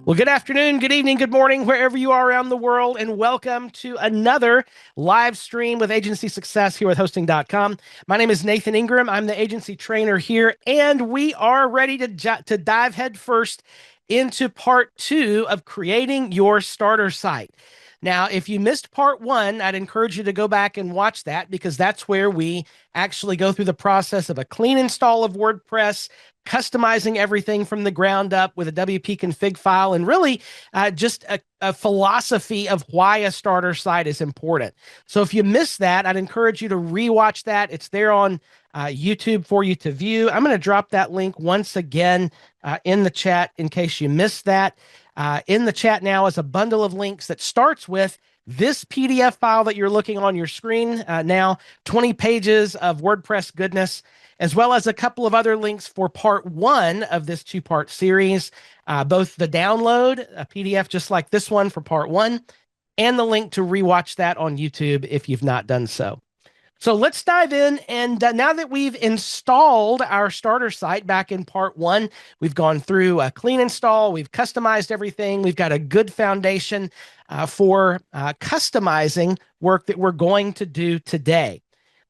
Well, good afternoon, good evening, good morning, wherever you are around the world, and welcome to another live stream with Agency Success here with hosting.com. My name is Nathan Ingram. I'm the agency trainer here, and we are ready to dive headfirst into part two of creating your starter site. Now, if you missed part one, I'd encourage you to go back and watch that because that's where we actually go through the process of a clean install of WordPress, customizing everything from the ground up with a WP config file, and really just a philosophy of why a starter site is important. So if you missed that, I'd encourage you to rewatch that. It's there on YouTube for you to view. I'm going to drop that link once again in the chat in case you missed that. In the chat now is a bundle of links that starts with this PDF file that you're looking on your screen now, 20 pages of WordPress goodness, as well as a couple of other links for part one of this two-part series, both the download, a PDF just like this one for part one, and the link to rewatch that on YouTube if you've not done so. So let's dive in. And now that we've installed our starter site back in part one, we've gone through a clean install, we've customized everything, we've got a good foundation for customizing work that we're going to do today.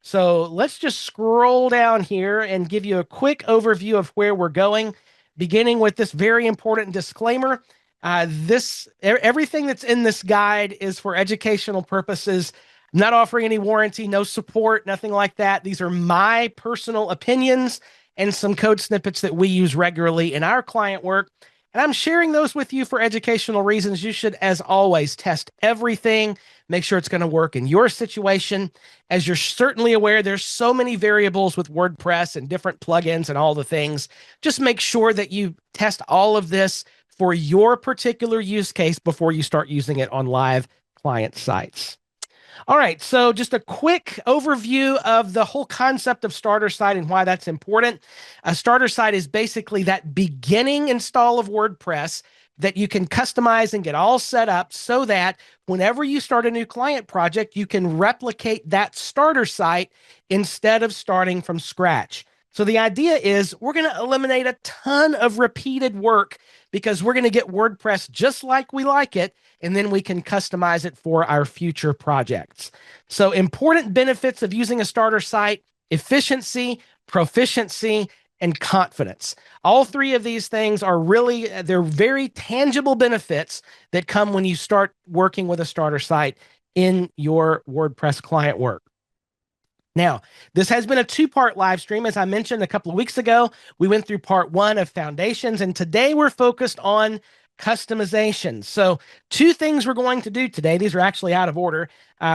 So let's just scroll down here and give you a quick overview of where we're going, beginning with this very important disclaimer. Everything that's in this guide is for educational purposes. I'm not offering any warranty, no support, nothing like that. These are my personal opinions and some code snippets that we use regularly in our client work. And I'm sharing those with you for educational reasons. You should, as always, test everything, make sure it's going to work in your situation. As you're certainly aware, there's so many variables with WordPress and different plugins and all the things. Just make sure that you test all of this for your particular use case before you start using it on live client sites. All right, so just a quick overview of the whole concept of starter site and why that's important. A starter site is basically that beginning install of WordPress that you can customize and get all set up so that whenever you start a new client project, you can replicate that starter site instead of starting from scratch. So the idea is we're going to eliminate a ton of repeated work because we're going to get WordPress just like we like it, and then we can customize it for our future projects. So important benefits of using a starter site: efficiency, proficiency, and confidence. All three of these things are they're very tangible benefits that come when you start working with a starter site in your WordPress client work. Now, this has been a two-part live stream. As I mentioned a couple of weeks ago, we went through part one of foundations, and today we're focused on customization. So two things we're going to do today. These are actually out of order.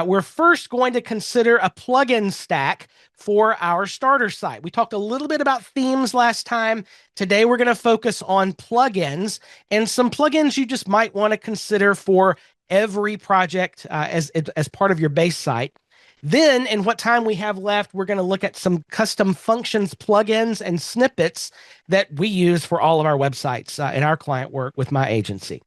We're first going to consider a plugin stack for our starter site. We talked a little bit about themes last time. Today, we're going to focus on plugins and some plugins you just might want to consider for every project as part of your base site. Then, in what time we have left, we're going to look at some custom functions, plugins, and snippets that we use for all of our websites in our client work with my agency.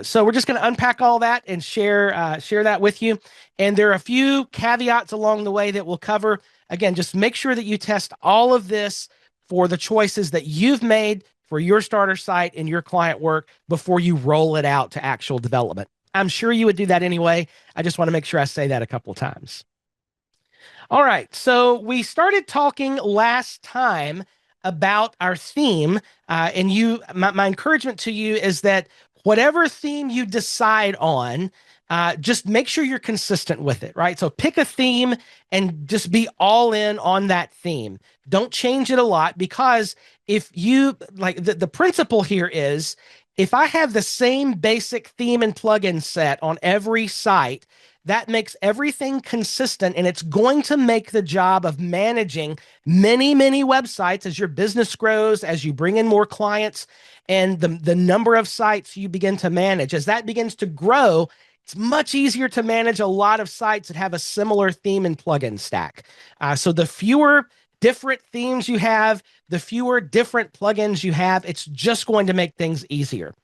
So we're just going to unpack all that and share that with you. And there are a few caveats along the way that we'll cover. Again, just make sure that you test all of this for the choices that you've made for your starter site and your client work before you roll it out to actual development. I'm sure you would do that anyway. I just want to make sure I say that a couple of times. All right, so we started talking last time about our theme, and my encouragement to you is that whatever theme you decide on, just make sure you're consistent with it, right? So pick a theme and just be all in on that theme. Don't change it a lot, because if you, like, the principle here is, if I have the same basic theme and plugin set on every site, that makes everything consistent, and it's going to make the job of managing many, many websites as your business grows, as you bring in more clients, and the number of sites you begin to manage. As that begins to grow, it's much easier to manage a lot of sites that have a similar theme and plugin stack. So the fewer different themes you have, the fewer different plugins you have, it's just going to make things easier.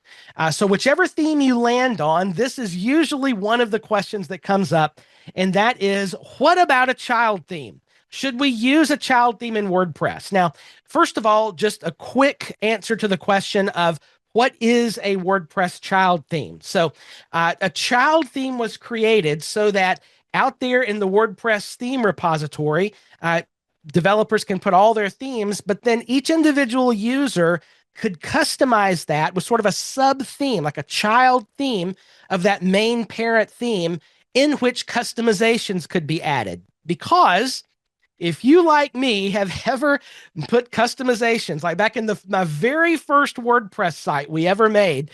So whichever theme you land on, this is usually one of the questions that comes up, and that is, what about a child theme? Should we use a child theme in WordPress? Now, first of all, just a quick answer to the question of what is a WordPress child theme? So, a child theme was created so that out there in the WordPress theme repository, developers can put all their themes, but then each individual user could customize that with sort of a sub theme, like a child theme of that main parent theme, in which customizations could be added. Because if you, like me, have ever put customizations, like back in my very first WordPress site we ever made,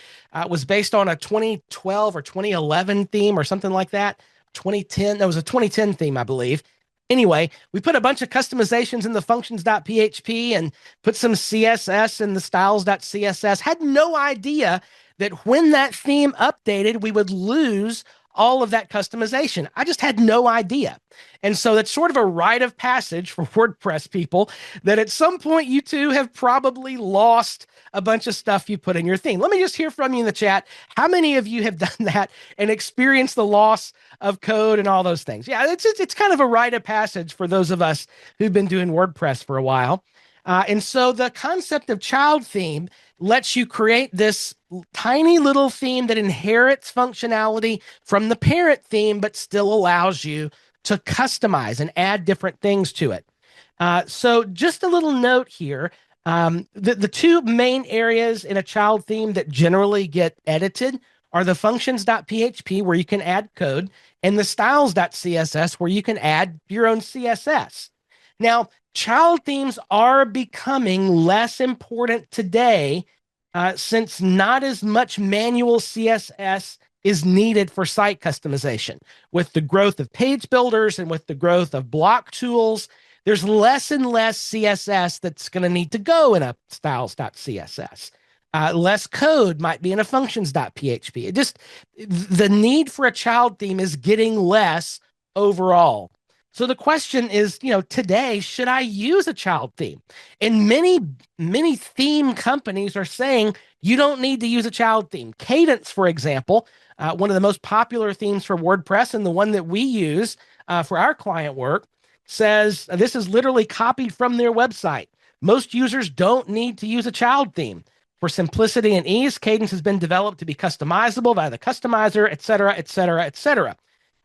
was based on a 2012 or 2011 theme or something like that. 2010, that was a 2010 theme, I believe. Anyway, we put a bunch of customizations in the functions.php and put some CSS in the styles.css. Had no idea that when that theme updated, we would lose all of that customization. I just had no idea. And so that's sort of a rite of passage for WordPress people, that at some point you too have probably lost a bunch of stuff you put in your theme. Let me just hear from you in the chat. How many of you have done that and experienced the loss of code and all those things? Yeah, it's kind of a rite of passage for those of us who've been doing WordPress for a while. And so the concept of child theme lets you create this tiny little theme that inherits functionality from the parent theme, but still allows you to customize and add different things to it. So just a little note here. The two main areas in a child theme that generally get edited are the functions.php, where you can add code, and the styles.css, where you can add your own CSS. Now, child themes are becoming less important today, since not as much manual CSS is needed for site customization. With the growth of page builders and with the growth of block tools, there's less and less CSS that's going to need to go in a styles.css. Less code might be in a functions.php. The need for a child theme is getting less overall. So the question is, today, should I use a child theme? And many theme companies are saying you don't need to use a child theme. Cadence, for example, one of the most popular themes for WordPress and the one that we use for our client work, says this is literally copied from their website. Most users don't need to use a child theme. For simplicity and ease, Cadence has been developed to be customizable by the customizer, et cetera, et cetera, et cetera.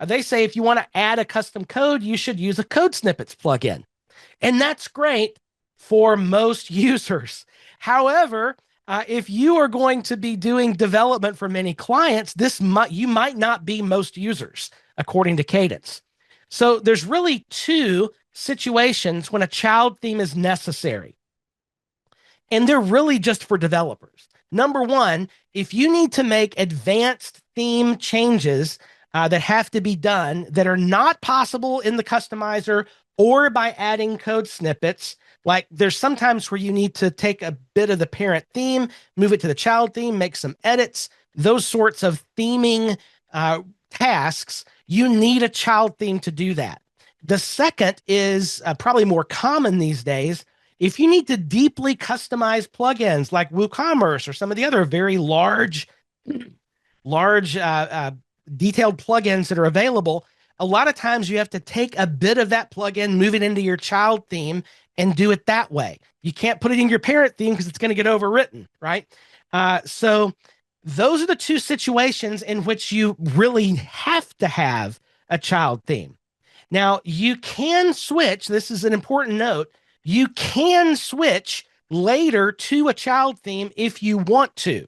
They say if you want to add a custom code, you should use a code snippets plugin. And that's great for most users. However, if you are going to be doing development for many clients, you might not be most users, according to Cadence. So there's really two situations when a child theme is necessary. And they're really just for developers. Number one, if you need to make advanced theme changes that have to be done that are not possible in the customizer or by adding code snippets, like there's sometimes where you need to take a bit of the parent theme, move it to the child theme, make some edits, those sorts of theming tasks, you need a child theme to do that. The second is probably more common these days. If you need to deeply customize plugins like WooCommerce or some of the other very large detailed plugins that are available, a lot of times you have to take a bit of that plugin, move it into your child theme, and do it that way. You can't put it in your parent theme because it's going to get overwritten, right? So those are the two situations in which you really have to have a child theme. Now, you can switch. This is an important note. You can switch later to a child theme if you want to.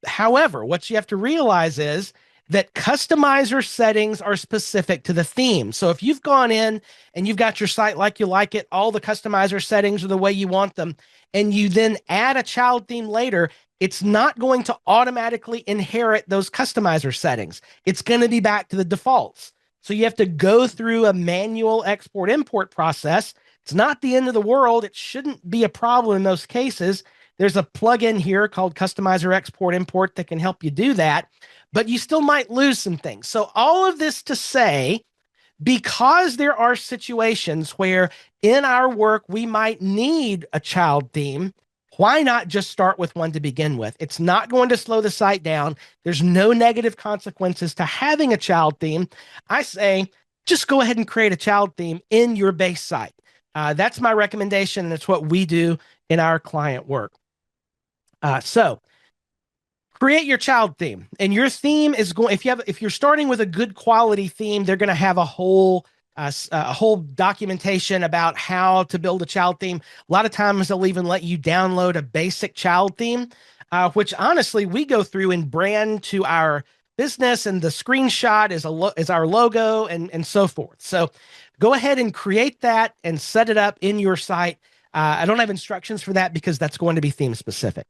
However, what you have to realize is that customizer settings are specific to the theme. So if you've gone in and you've got your site like you like it, all the customizer settings are the way you want them, and you then add a child theme later, it's not going to automatically inherit those customizer settings. It's going to be back to the defaults. So you have to go through a manual export-import process. It's not the end of the world. It shouldn't be a problem in most cases. There's a plugin here called Customizer Export Import that can help you do that, but you still might lose some things. So all of this to say, because there are situations where in our work we might need a child theme, why not just start with one to begin with? It's not going to slow the site down. There's no negative consequences to having a child theme. I say, just go ahead and create a child theme in your base site. That's my recommendation, and it's what we do in our client work. So create your child theme, and your theme is going. If you're starting with a good quality theme, they're going to have a whole documentation about how to build a child theme. A lot of times they'll even let you download a basic child theme, which honestly we go through and brand to our business, and the screenshot is our logo and so forth. So go ahead and create that and set it up in your site. I don't have instructions for that because that's going to be theme specific.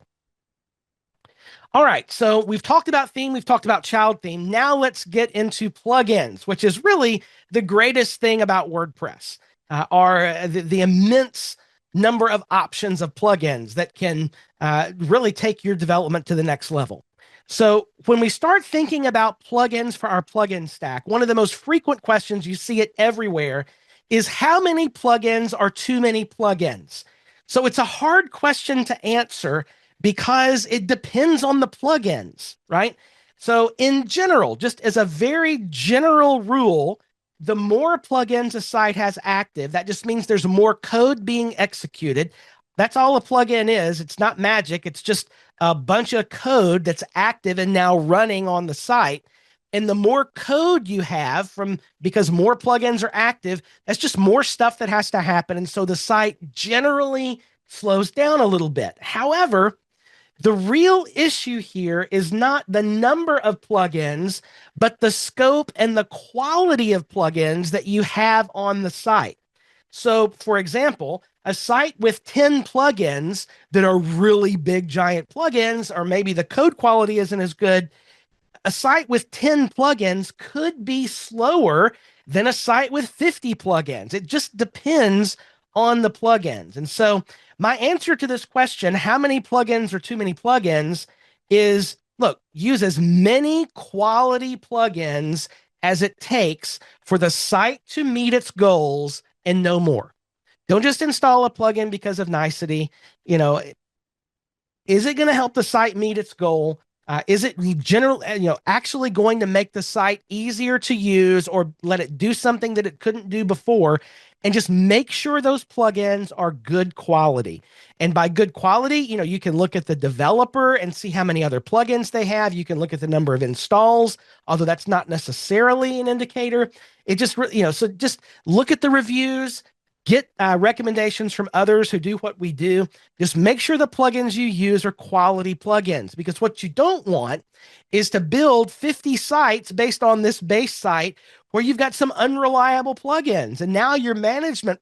All right, so we've talked about theme, we've talked about child theme. Now let's get into plugins, which is really the greatest thing about WordPress, are the immense number of options of plugins that can really take your development to the next level. So when we start thinking about plugins for our plugin stack, one of the most frequent questions, you see it everywhere, is how many plugins are too many plugins? So it's a hard question to answer because it depends on the plugins, right? So in general, just as a very general rule, the more plugins a site has active, that just means there's more code being executed. That's all a plugin is. It's not magic. It's just a bunch of code that's active and now running on the site. And the more code you have because more plugins are active, that's just more stuff that has to happen. And so the site generally slows down a little bit. However, the real issue here is not the number of plugins, but the scope and the quality of plugins that you have on the site. So, for example, a site with 10 plugins that are really big, giant plugins, or maybe the code quality isn't as good, a site with 10 plugins could be slower than a site with 50 plugins. It just depends on the plugins. And so my answer to this question, how many plugins are too many plugins, is look, use as many quality plugins as it takes for the site to meet its goals and no more. Don't just install a plugin because of nicety. You know, is it going to help the site meet its goal? Is it actually going to make the site easier to use or let it do something that it couldn't do before? And just make sure those plugins are good quality. And by good quality, you can look at the developer and see how many other plugins they have. You can look at the number of installs, although that's not necessarily an indicator. It just, so just look at the reviews, get recommendations from others who do what we do. Just make sure the plugins you use are quality plugins, because what you don't want is to build 50 sites based on this base site where you've got some unreliable plugins, and now your management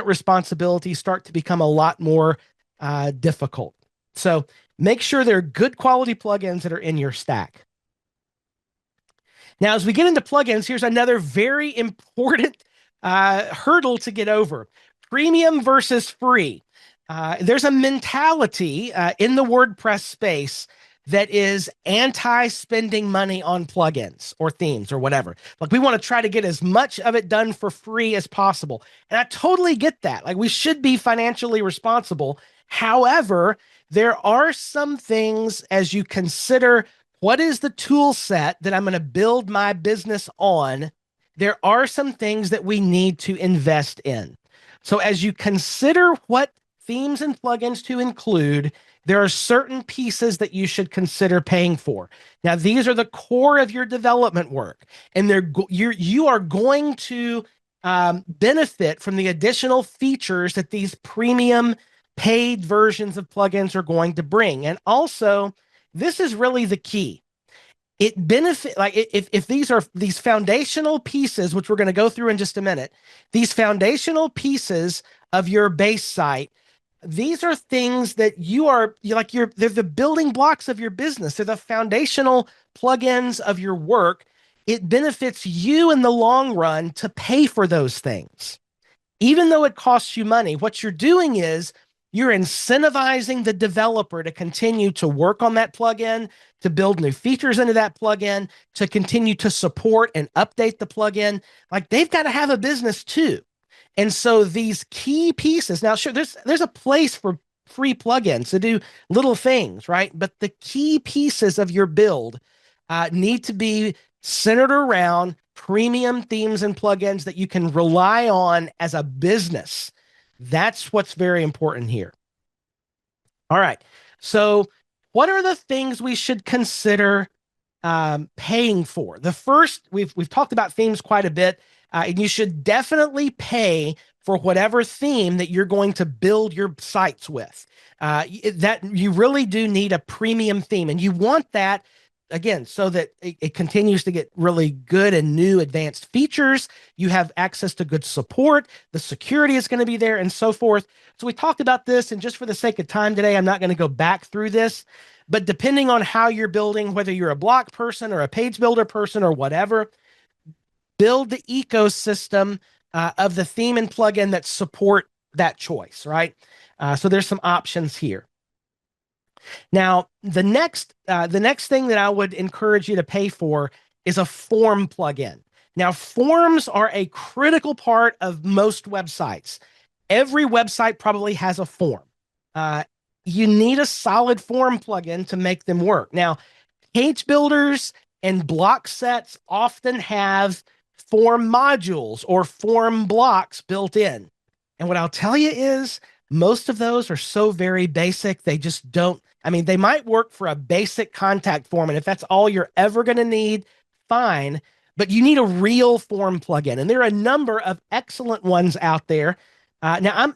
responsibilities start to become a lot more difficult. So make sure they're good quality plugins that are in your stack. Now, as we get into plugins, here's another very important hurdle to get over: premium versus free. There's a mentality in the WordPress space that is anti-spending money on plugins or themes or whatever. Like, we want to try to get as much of it done for free as possible. And I totally get that. Like, we should be financially responsible. However, there are some things, as you consider what is the tool set that I'm going to build my business on, there are some things that we need to invest in. So as you consider what themes and plugins to include, there are certain pieces that you should consider paying for. Now, these are the core of your development work, and you are going to benefit from the additional features that these premium paid versions of plugins are going to bring. And also, this is really the key. It benefit, like, if these are these foundational pieces, which we're going to go through in just a minute, these foundational pieces of your base site, these are things that they're the building blocks of your business. They're the foundational plugins of your work. It benefits you in the long run to pay for those things. Even though it costs you money, what you're doing is you're incentivizing the developer to continue to work on that plugin, to build new features into that plugin, to continue to support and update the plugin. Like, they've got to have a business too. And so these key pieces, now, sure, there's a place for free plugins to do little things, right? But the key pieces of your build need to be centered around premium themes and plugins that you can rely on as a business. That's what's very important here. All right. So, what are the things we should consider paying for? The first, we've talked about themes quite a bit, and you should definitely pay for whatever theme that you're going to build your sites with. That you really do need a premium theme, and you want that again so that it continues to get really good and new advanced features. You have access to good support, the security is going to be there, and so forth. So we talked about this, and just for the sake of time today, I'm not going to go back through this. But depending on how you're building, whether you're a block person or a page builder person or whatever, build the ecosystem of the theme and plugin that support that choice, right? So there's some options here. Now, the next thing that I would encourage you to pay for is a form plugin. Now, forms are a critical part of most websites. Every website probably has a form. Uh, you need a solid form plugin to make them work. Now, page builders and block sets often have form modules or form blocks built in. And what I'll tell you is most of those are so very basic, they just don't. I mean, they might work for a basic contact form. And if that's all you're ever going to need, fine. But you need a real form plugin. And there are a number of excellent ones out there. Now,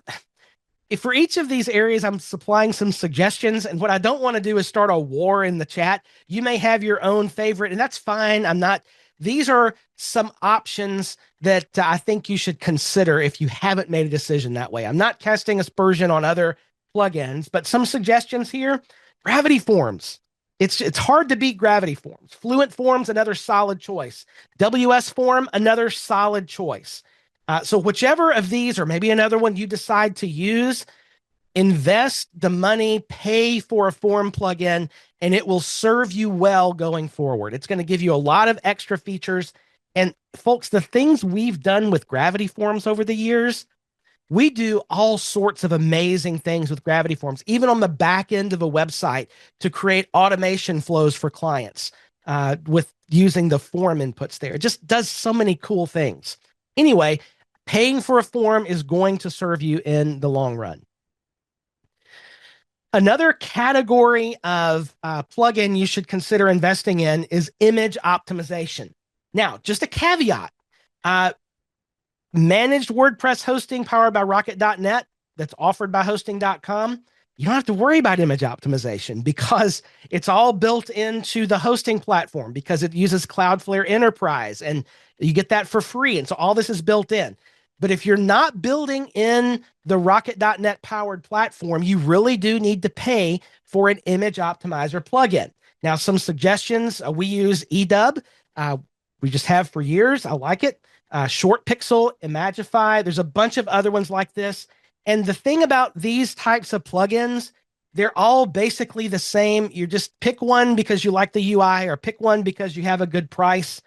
if for each of these areas, I'm supplying some suggestions. And what I don't want to do is start a war in the chat. You may have your own favorite, and that's fine. I'm not. These are some options that I think you should consider if you haven't made a decision that way. I'm not casting aspersion on other plugins, but some suggestions here. Gravity Forms. It's hard to beat Gravity Forms. Fluent Forms, another solid choice. WS Form, another solid choice. So whichever of these, or maybe another one you decide to use, invest the money, pay for a form plugin, and it will serve you well going forward. It's going to give you a lot of extra features. And folks, the things we've done with Gravity Forms over the years, we do all sorts of amazing things with Gravity Forms, even on the back end of a website to create automation flows for clients with using the form inputs there. It just does so many cool things. Anyway, paying for a form is going to serve you in the long run. Another category of plugin you should consider investing in is image optimization. Now, just a caveat. Managed WordPress hosting powered by Rocket.net that's offered by hosting.com, you don't have to worry about image optimization because it's all built into the hosting platform because it uses Cloudflare Enterprise and you get that for free. And so all this is built in. But if you're not building in the Rocket.net powered platform, you really do need to pay for an image optimizer plugin. Now, some suggestions, we use eDub. We just have for years. I like it. Short Pixel, Imagify. There's a bunch of other ones like this. And the thing about these types of plugins, they're all basically the same. You just pick one because you like the UI or pick one because you have a good price.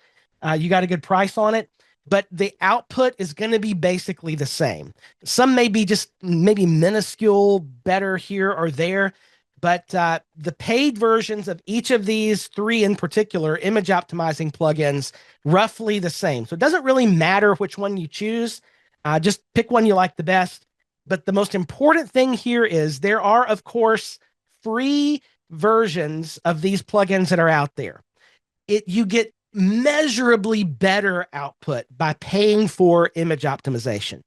You got a good price on it. But the output is going to be basically the same. Some may be just maybe minuscule better here or there. But the paid versions of each of these three in particular, image optimizing plugins, roughly the same. So it doesn't really matter which one you choose. Just pick one you like the best. But the most important thing here is there are, of course, free versions of these plugins that are out there. You get measurably better output by paying for image optimization.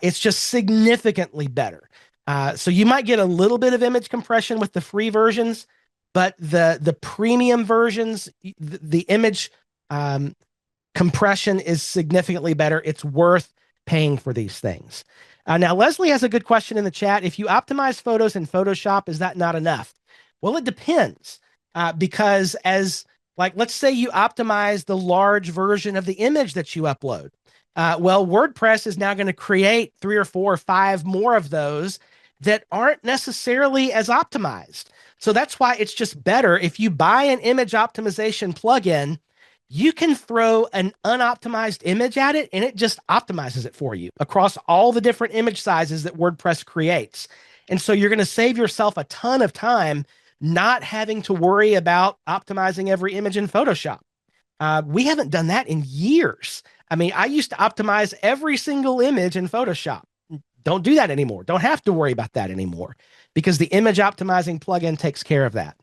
It's just significantly better. So you might get a little bit of image compression with the free versions, but the premium versions, the image compression is significantly better. It's worth paying for these things. Now, Leslie has a good question in the chat. If you optimize photos in Photoshop, is that not enough? Well, it depends because let's say you optimize the large version of the image that you upload. Well, WordPress is now going to create 3 or 4 or 5 more of those that aren't necessarily as optimized. So that's why it's just better if you buy an image optimization plugin, you can throw an unoptimized image at it and it just optimizes it for you across all the different image sizes that WordPress creates. And so you're going to save yourself a ton of time not having to worry about optimizing every image in Photoshop. We haven't done that in years. I mean, I used to optimize every single image in Photoshop. Don't do that anymore. Don't have to worry about that anymore because the image optimizing plugin takes care of that.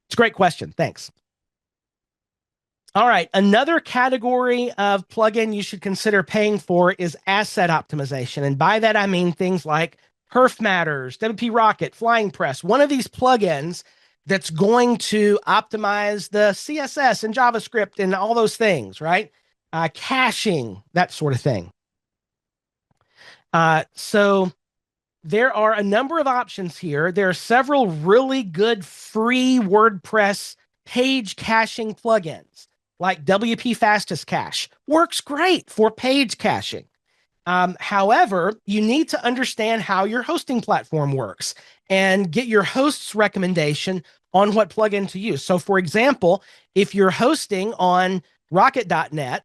It's a great question. Thanks. All right. Another category of plugin you should consider paying for is asset optimization. And by that, I mean things like Perf Matters, WP Rocket, Flying Press, one of these plugins that's going to optimize the CSS and JavaScript and all those things, right? Caching, that sort of thing. So there are a number of options here. There are several really good free WordPress page caching plugins, like WP Fastest Cache. Works great for page caching. However, you need to understand how your hosting platform works and get your host's recommendation on what plugin to use. So, for example, if you're hosting on Rocket.net,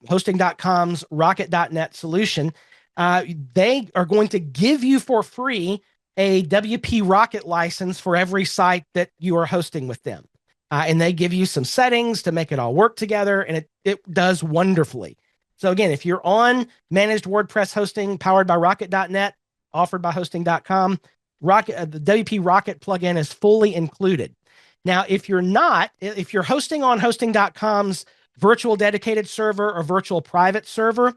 hosting.com's Rocket.net solution, they are going to give you for free a WP Rocket license for every site that you are hosting with them. And they give you some settings to make it all work together, and it does wonderfully. So again, if you're on managed WordPress hosting powered by Rocket.net, offered by hosting.com, the WP Rocket plugin is fully included. Now, if you're hosting on hosting.com's virtual dedicated server or virtual private server,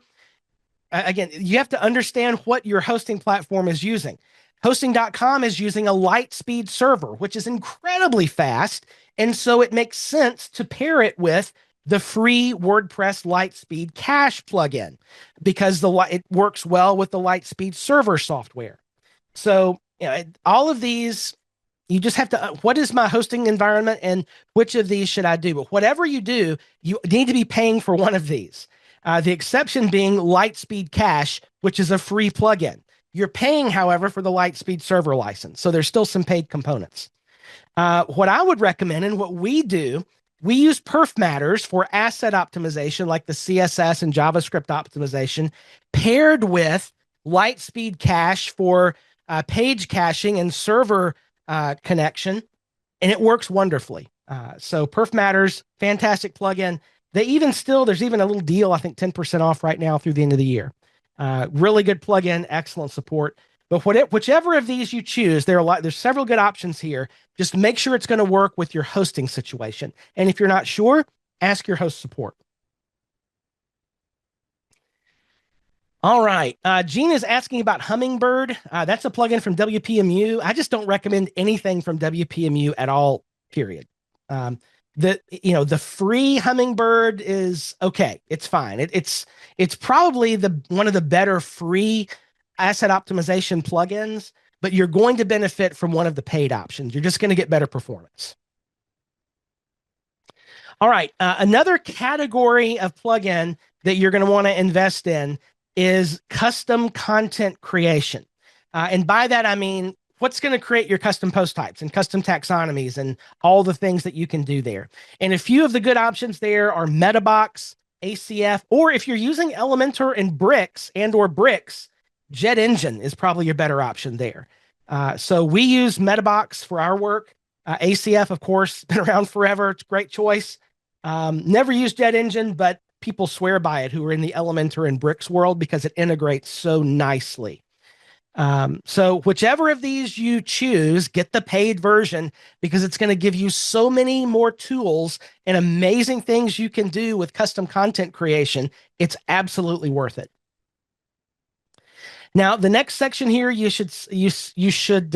again, you have to understand what your hosting platform is using. Hosting.com is using a Lightspeed server, which is incredibly fast. And so it makes sense to pair it with the free WordPress Lightspeed cache plugin because it works well with the Lightspeed server software. So all of these, you just have to, what is my hosting environment and which of these should I do? But whatever you do, you need to be paying for one of these. The exception being Lightspeed Cache, which is a free plugin. You're paying, however, for the Lightspeed server license. So there's still some paid components. What I would recommend and what we do, we use Perf Matters for asset optimization, like the CSS and JavaScript optimization, paired with Lightspeed Cache for page caching and server connection, and it works wonderfully. So Perf Matters, fantastic plugin. There's even a little deal, I think 10% off right now through the end of the year. Really good plugin, excellent support. But whichever of these you choose, there's several good options here. Just make sure it's going to work with your hosting situation. And if you're not sure, ask your host support. All right. Gene is asking about Hummingbird. That's a plugin from WPMU. I just don't recommend anything from WPMU at all, period. The free Hummingbird is okay. It's fine. It's probably one of the better free asset optimization plugins, but you're going to benefit from one of the paid options. You're just going to get better performance. All right. Another category of plugin that you're going to want to invest in is custom content creation. And by that, I mean, what's going to create your custom post types and custom taxonomies and all the things that you can do there. And a few of the good options there are Metabox, ACF, or if you're using Elementor and Bricks, Jet Engine is probably your better option there. So we use Metabox for our work. ACF, of course, been around forever. It's a great choice. Never used Jet Engine, but people swear by it who are in the Elementor and Bricks world because it integrates so nicely. So whichever of these you choose, get the paid version because it's going to give you so many more tools and amazing things you can do with custom content creation. It's absolutely worth it. Now, the next section here you should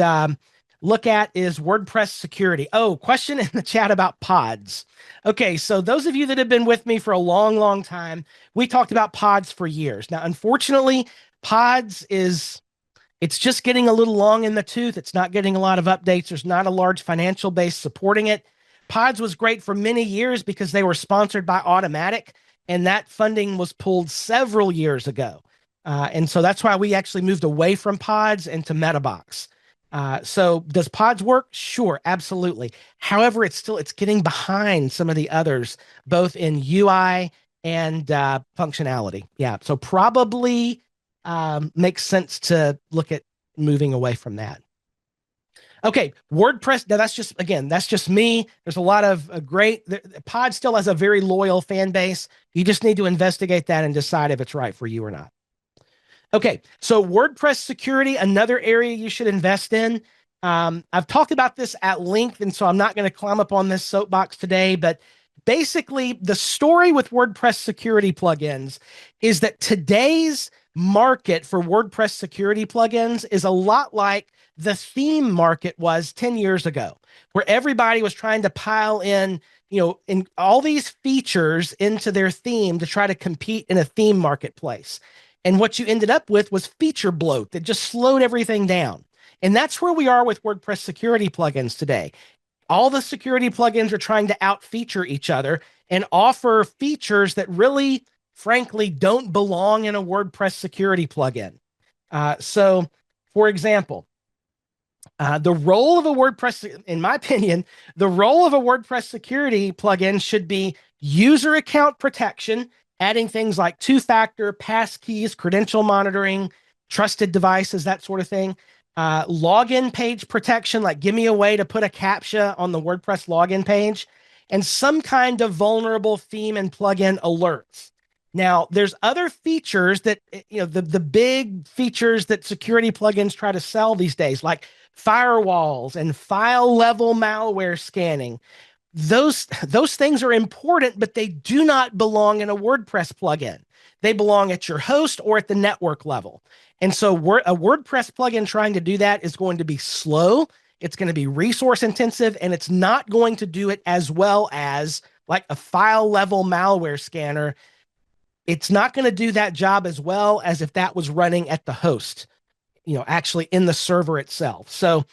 look at is WordPress security. Oh, question in the chat about pods. Okay, so those of you that have been with me for a long, long time, we talked about pods for years. Now, unfortunately, pods it's just getting a little long in the tooth. It's not getting a lot of updates. There's not a large financial base supporting it. Pods was great for many years because they were sponsored by Automatic, and that funding was pulled several years ago. And so that's why we actually moved away from pods into Metabox. So does pods work? Sure, absolutely. However, it's getting behind some of the others, both in UI and functionality. Yeah, so probably makes sense to look at moving away from that. Okay, WordPress. Now that's just me. There's a lot of Pod still has a very loyal fan base. You just need to investigate that and decide if it's right for you or not. Okay, so WordPress security, another area you should invest in. I've talked about this at length, and so I'm not going to climb up on this soapbox today, but basically, the story with WordPress security plugins is that today's market for WordPress security plugins is a lot like the theme market was 10 years ago, where everybody was trying to pile in all these features into their theme to try to compete in a theme marketplace. And what you ended up with was feature bloat that just slowed everything down. And that's where we are with WordPress security plugins today. All the security plugins are trying to out feature each other and offer features that really, frankly, don't belong in a WordPress security plugin. So, for example, the role of a WordPress, in my opinion, the role of a WordPress security plugin should be user account protection, adding things like two-factor, passkeys, credential monitoring, trusted devices, that sort of thing. Login page protection, like give me a way to put a CAPTCHA on the WordPress login page, and some kind of vulnerable theme and plugin alerts. Now, there's other features that, the big features that security plugins try to sell these days, like firewalls and file level malware scanning. Those things are important, but they do not belong in a WordPress plugin. They belong at your host or at the network level. And so a WordPress plugin trying to do that is going to be slow, it's going to be resource intensive, and it's not going to do it as well as like a file level malware scanner. It's not going to do that job as well as if that was running at the host, actually in the server itself. So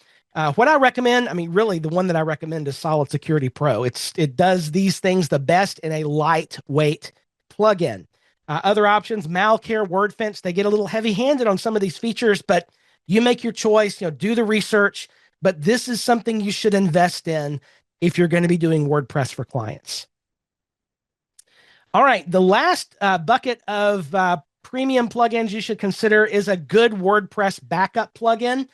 what I recommend, I mean, really the one that I recommend is Solid Security Pro. It does these things the best in a lightweight plugin. Other options, Malcare, WordFence, they get a little heavy-handed on some of these features, but you make your choice, do the research, but this is something you should invest in if you're going to be doing WordPress for clients. All right, the last bucket of premium plugins you should consider is a good WordPress backup plugin.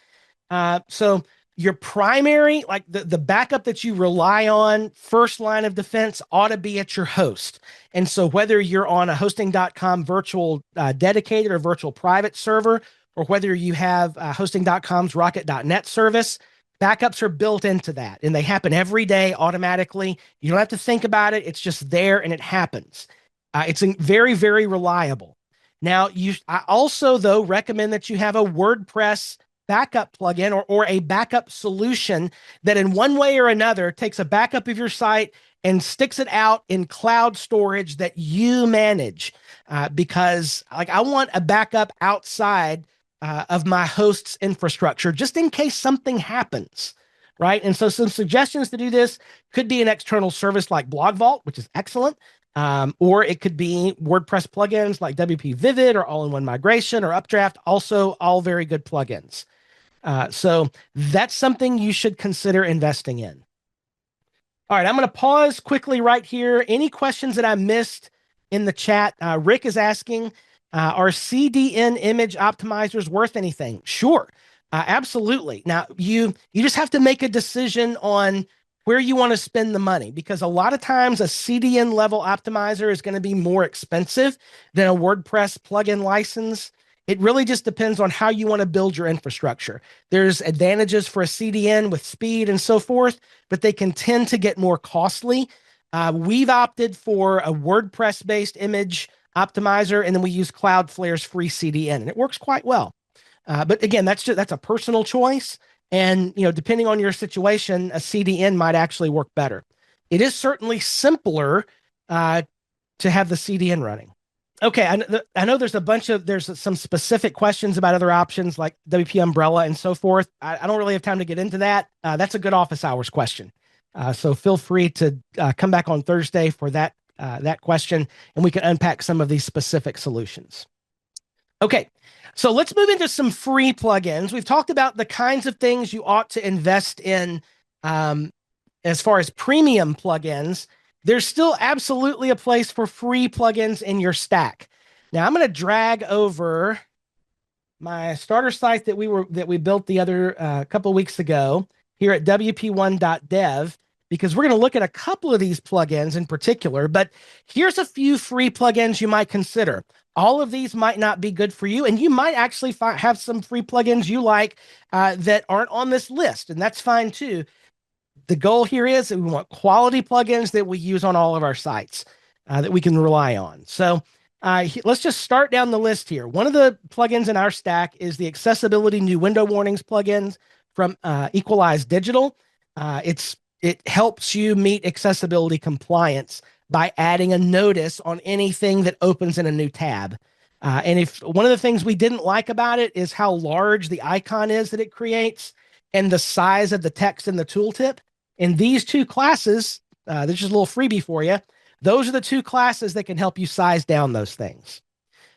So your primary, like the backup that you rely on, first line of defense ought to be at your host. And so whether you're on a hosting.com virtual dedicated or virtual private server, or whether you have hosting.com's rocket.net service, backups are built into that, and they happen every day automatically. You don't have to think about it. It's just there and it happens. It's very, very reliable. Now, I also, though, recommend that you have a WordPress backup plugin or a backup solution that in one way or another takes a backup of your site and sticks it out in cloud storage that you manage. Because I want a backup outside of my host's infrastructure, just in case something happens, right? And so some suggestions to do this could be an external service like Blog Vault, which is excellent. Or it could be WordPress plugins like WP Vivid or All-in-One Migration or Updraft, also all very good plugins. So that's something you should consider investing in. All right, I'm going to pause quickly right here. Any questions that I missed in the chat? Rick is asking, are CDN image optimizers worth anything? Sure, absolutely. Now, you just have to make a decision on where you want to spend the money, because a lot of times a CDN level optimizer is going to be more expensive than a WordPress plugin license. It really just depends on how you want to build your infrastructure. There's advantages for a CDN with speed and so forth, but they can tend to get more costly. We've opted for a WordPress-based image optimizer, and then we use Cloudflare's free CDN, and it works quite well. But again, that's a personal choice. And, depending on your situation, a CDN might actually work better. It is certainly simpler to have the CDN running. Okay, I know there's some specific questions about other options like WP Umbrella and so forth. I don't really have time to get into that. That's a good office hours question. So feel free to come back on Thursday for that question, and we can unpack some of these specific solutions. Okay, so let's move into some free plugins. We've talked about the kinds of things you ought to invest in as far as premium plugins. There's still absolutely a place for free plugins in your stack. Now, I'm going to drag over my starter site that we built the other couple of weeks ago here at wp1.dev, because we're going to look at a couple of these plugins in particular, but here's a few free plugins you might consider. All of these might not be good for you, and you might actually have some free plugins you like that aren't on this list, and that's fine too. The goal here is that we want quality plugins that we use on all of our sites that we can rely on. So let's just start down the list here. One of the plugins in our stack is the Accessibility New Window Warnings plugins from Equalize Digital. It helps you meet accessibility compliance by adding a notice on anything that opens in a new tab. And if one of the things we didn't like about it is how large the icon is that it creates and the size of the text in the tooltip. In these two classes, this is a little freebie for you. Those are the two classes that can help you size down those things.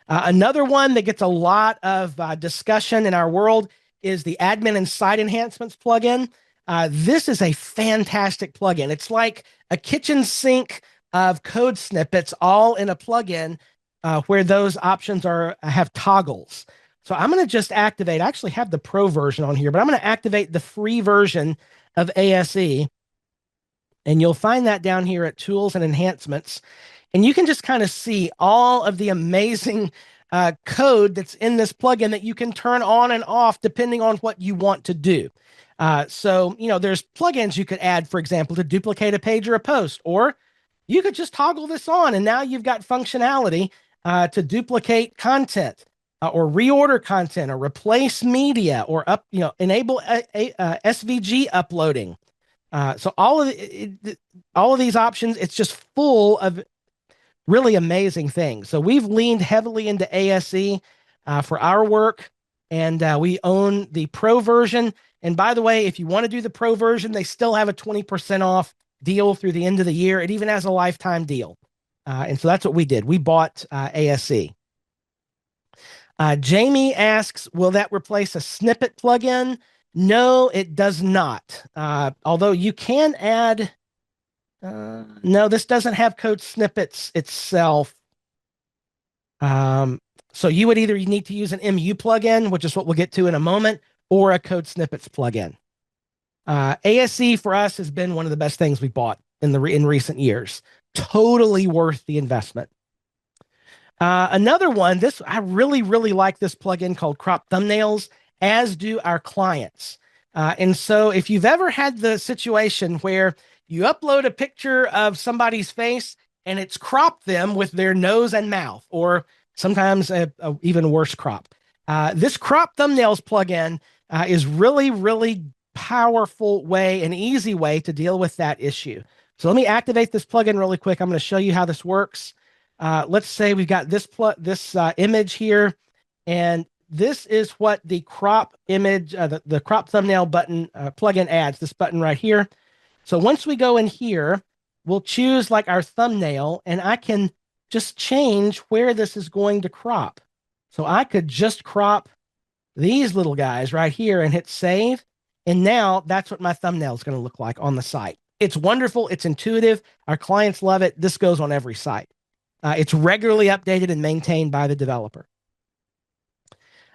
Another one that gets a lot of discussion in our world is the Admin and Site Enhancements plugin. This is a fantastic plugin. It's like a kitchen sink of code snippets all in a plugin where those options have toggles. So I'm going to just activate, I actually have the pro version on here, but I'm going to activate the free version of ASE. And you'll find that down here at Tools and Enhancements. And you can just kind of see all of the amazing code that's in this plugin that you can turn on and off depending on what you want to do. So, there's plugins you could add, for example, to duplicate a page or a post, or you could just toggle this on and now you've got functionality to duplicate content or reorder content or replace media or enable SVG uploading. So all of these options, it's just full of really amazing things. So we've leaned heavily into ASE for our work, and we own the pro version. And by the way, if you want to do the pro version, they still have a 20% off deal through the end of the year. It even has a lifetime deal. And so that's what we did. We bought ASE. Jamie asks, will that replace a snippet plugin? No, it does not. Although you can add, no, this doesn't have code snippets itself. So you would either need to use an MU plugin, which is what we'll get to in a moment, or a code snippets plugin. ASE for us has been one of the best things we bought in recent years. Totally worth the investment. Another one, I really, really like this plugin called Crop Thumbnails, as do our clients. And so if you've ever had the situation where you upload a picture of somebody's face and it's cropped them with their nose and mouth, or sometimes a even worse crop. This Crop Thumbnails plugin is really, really powerful way, an easy way to deal with that issue. So let me activate this plugin really quick. I'm going to show you how this works. Let's say we've got this image here, and this is what the crop image, the crop thumbnail button plugin adds, this button right here. So once we go in here, we'll choose like our thumbnail, and I can just change where this is going to crop. So I could just crop these little guys right here and hit save. And now that's what my thumbnail is going to look like on the site. It's wonderful. It's intuitive. Our clients love it. This goes on every site. It's regularly updated and maintained by the developer.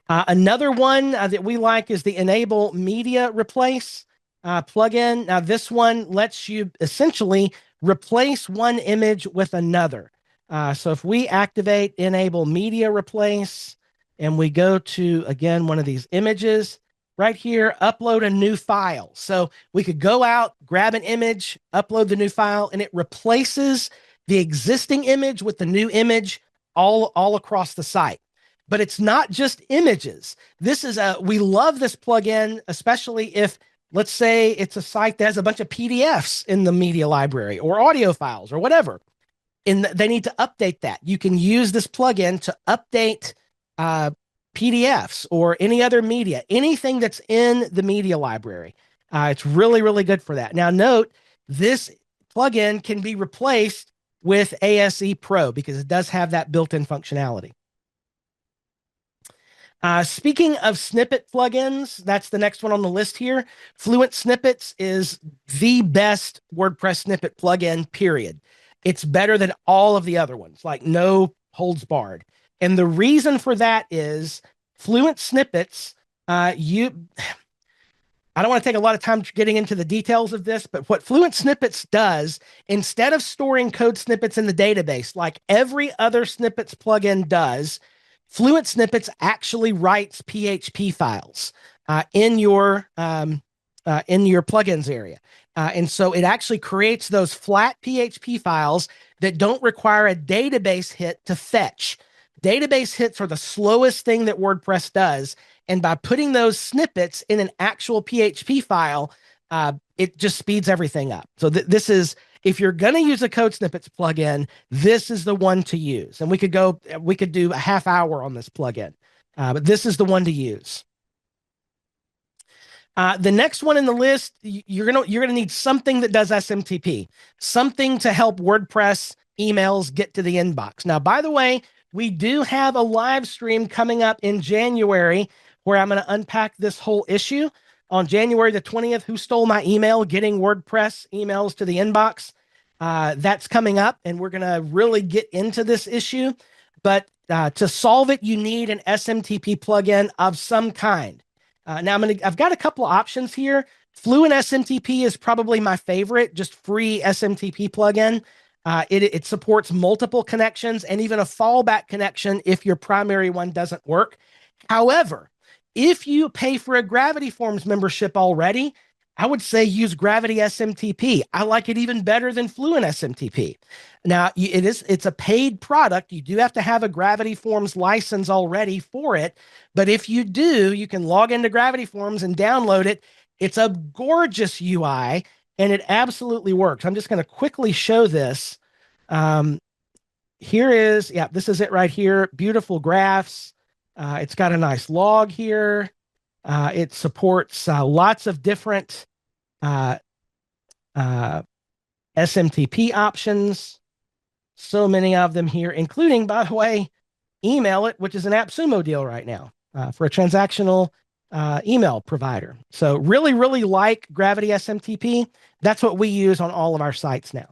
Another one that we like is the Enable Media Replace plugin. Now, this one lets you essentially replace one image with another. So if we activate Enable Media Replace and we go to, again, one of these images, right here, upload a new file. So we could go out, grab an image, upload the new file, and it replaces the existing image with the new image all across the site. But it's not just images. We love this plugin, especially if, let's say it's a site that has a bunch of PDFs in the media library or audio files or whatever, and they need to update that. You can use this plugin to update PDFs or any other media, anything that's in the media library. It's really, really good for that. Now, note, this plugin can be replaced with ASE Pro because it does have that built-in functionality. Speaking of snippet plugins, that's the next one on the list here. Fluent Snippets is the best WordPress snippet plugin, period. It's better than all of the other ones, like no holds barred. And the reason for that is Fluent Snippets, I I don't want to take a lot of time getting into the details of this, but what Fluent Snippets does, instead of storing code snippets in the database like every other snippets plugin does, Fluent Snippets actually writes PHP files in your plugins area. And so it actually creates those flat PHP files that don't require a database hit to fetch. Database hits are the slowest thing that WordPress does. And by putting those snippets in an actual PHP file, it just speeds everything up. So this is, if you're going to use a code snippets plugin, this is the one to use. And we could do a half hour on this plugin, but this is the one to use. The next one in the list, you're gonna need something that does SMTP, something to help WordPress emails get to the inbox. Now, by the way, we do have a live stream coming up in January where I'm going to unpack this whole issue on January the 20th. Who stole my email? Getting WordPress emails to the inbox. That's coming up, and we're going to really get into this issue. But to solve it, you need an SMTP plugin of some kind. Now I've got a couple of options here. Fluent SMTP is probably my favorite, just free SMTP plugin. It supports multiple connections and even a fallback connection if your primary one doesn't work. However, if you pay for a Gravity Forms membership already, I would say use Gravity SMTP. I like it even better than Fluent SMTP. Now, it's a paid product. You do have to have a Gravity Forms license already for it. But if you do, you can log into Gravity Forms and download it. It's a gorgeous UI, and it absolutely works. I'm just going to quickly show this. This is it right here. Beautiful graphs. It's got a nice log here. It supports lots of different SMTP options. So many of them here, including, by the way, Email It, which is an AppSumo deal right now for a transactional email provider. So really, really like Gravity SMTP. That's what we use on all of our sites now.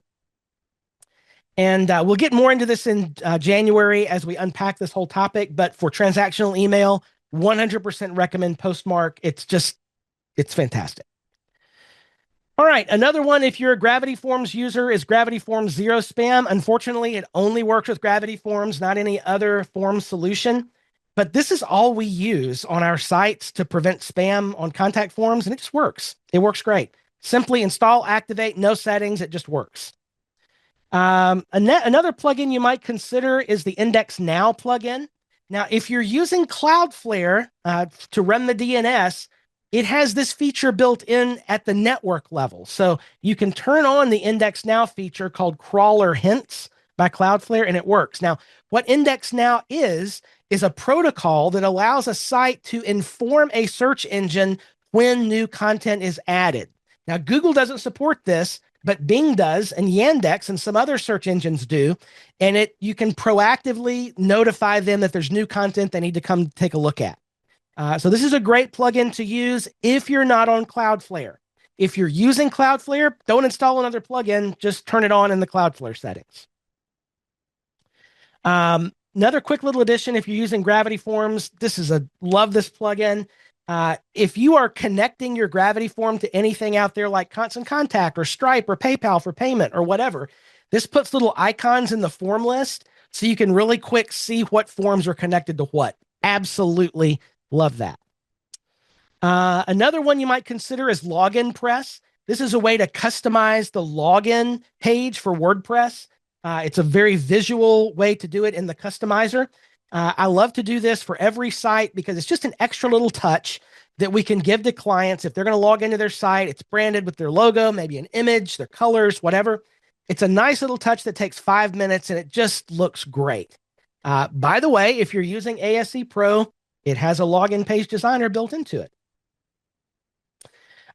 And we'll get more into this in January as we unpack this whole topic. But for transactional email, 100% recommend Postmark. It's fantastic. All right, another one, if you're a Gravity Forms user, is Gravity Forms Zero Spam. Unfortunately, it only works with Gravity Forms, not any other form solution. But this is all we use on our sites to prevent spam on contact forms, and it just works. It works great. Simply install, activate, no settings. It just works. Another plugin you might consider is the Index Now plugin. Now, if you're using Cloudflare to run the DNS, it has this feature built in at the network level. So you can turn on the Index Now feature called Crawler Hints by Cloudflare, and it works. Now, what Index Now is a protocol that allows a site to inform a search engine when new content is added. Now, Google doesn't support this, but Bing does, and Yandex and some other search engines do. And you can proactively notify them that there's new content they need to come take a look at. So this is a great plugin to use if you're not on Cloudflare. If you're using Cloudflare, don't install another plugin. Just turn it on in the Cloudflare settings. Another quick little addition, if you're using Gravity Forms, love this plugin. If you are connecting your Gravity Form to anything out there like Constant Contact or Stripe or PayPal for payment or whatever, this puts little icons in the form list so you can really quick see what forms are connected to what. Absolutely love that. Another one you might consider is Login Press. This is a way to customize the login page for WordPress. It's a very visual way to do it in the customizer. I love to do this for every site because it's just an extra little touch that we can give to clients. If they're going to log into their site, it's branded with their logo, maybe an image, their colors, whatever. It's a nice little touch that takes 5 minutes and it just looks great. By the way, if you're using ASE Pro, it has a login page designer built into it.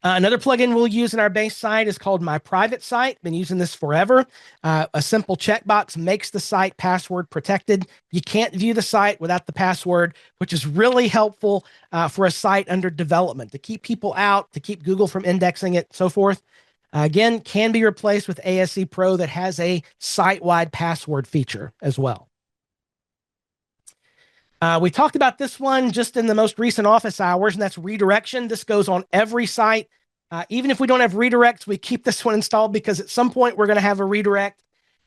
Another plugin we'll use in our base site is called My Private Site. Been using this forever. A simple checkbox makes the site password protected. You can't view the site without the password, which is really helpful for a site under development to keep people out, to keep Google from indexing it, so forth. Again, can be replaced with ASE Pro that has a site-wide password feature as well. We talked about this one just in the most recent office hours, and that's redirection. This goes on every site. Even if we don't have redirects, we keep this one installed because at some point we're going to have a redirect.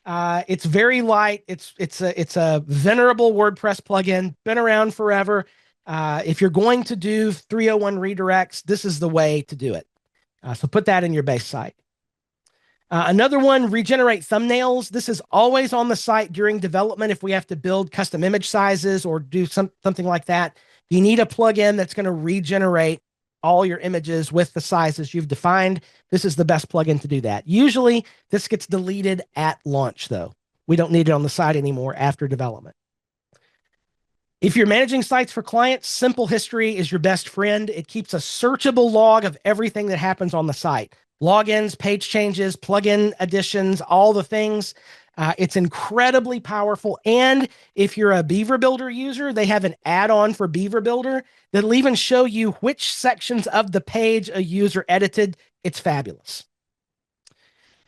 It's very light. It's a venerable WordPress plugin, been around forever. If you're going to do 301 redirects, this is the way to do it. So put that in your base site. Another one, regenerate thumbnails. This is always on the site during development. If we have to build custom image sizes or do something like that, you need a plugin that's going to regenerate all your images with the sizes you've defined. This is the best plugin to do that. Usually this gets deleted at launch though. We don't need it on the site anymore after development. If you're managing sites for clients, Simple History is your best friend. It keeps a searchable log of everything that happens on the site. Logins, page changes, plugin additions, all the things. It's incredibly powerful. And if you're a Beaver Builder user, they have an add-on for Beaver Builder that'll even show you which sections of the page a user edited. It's fabulous.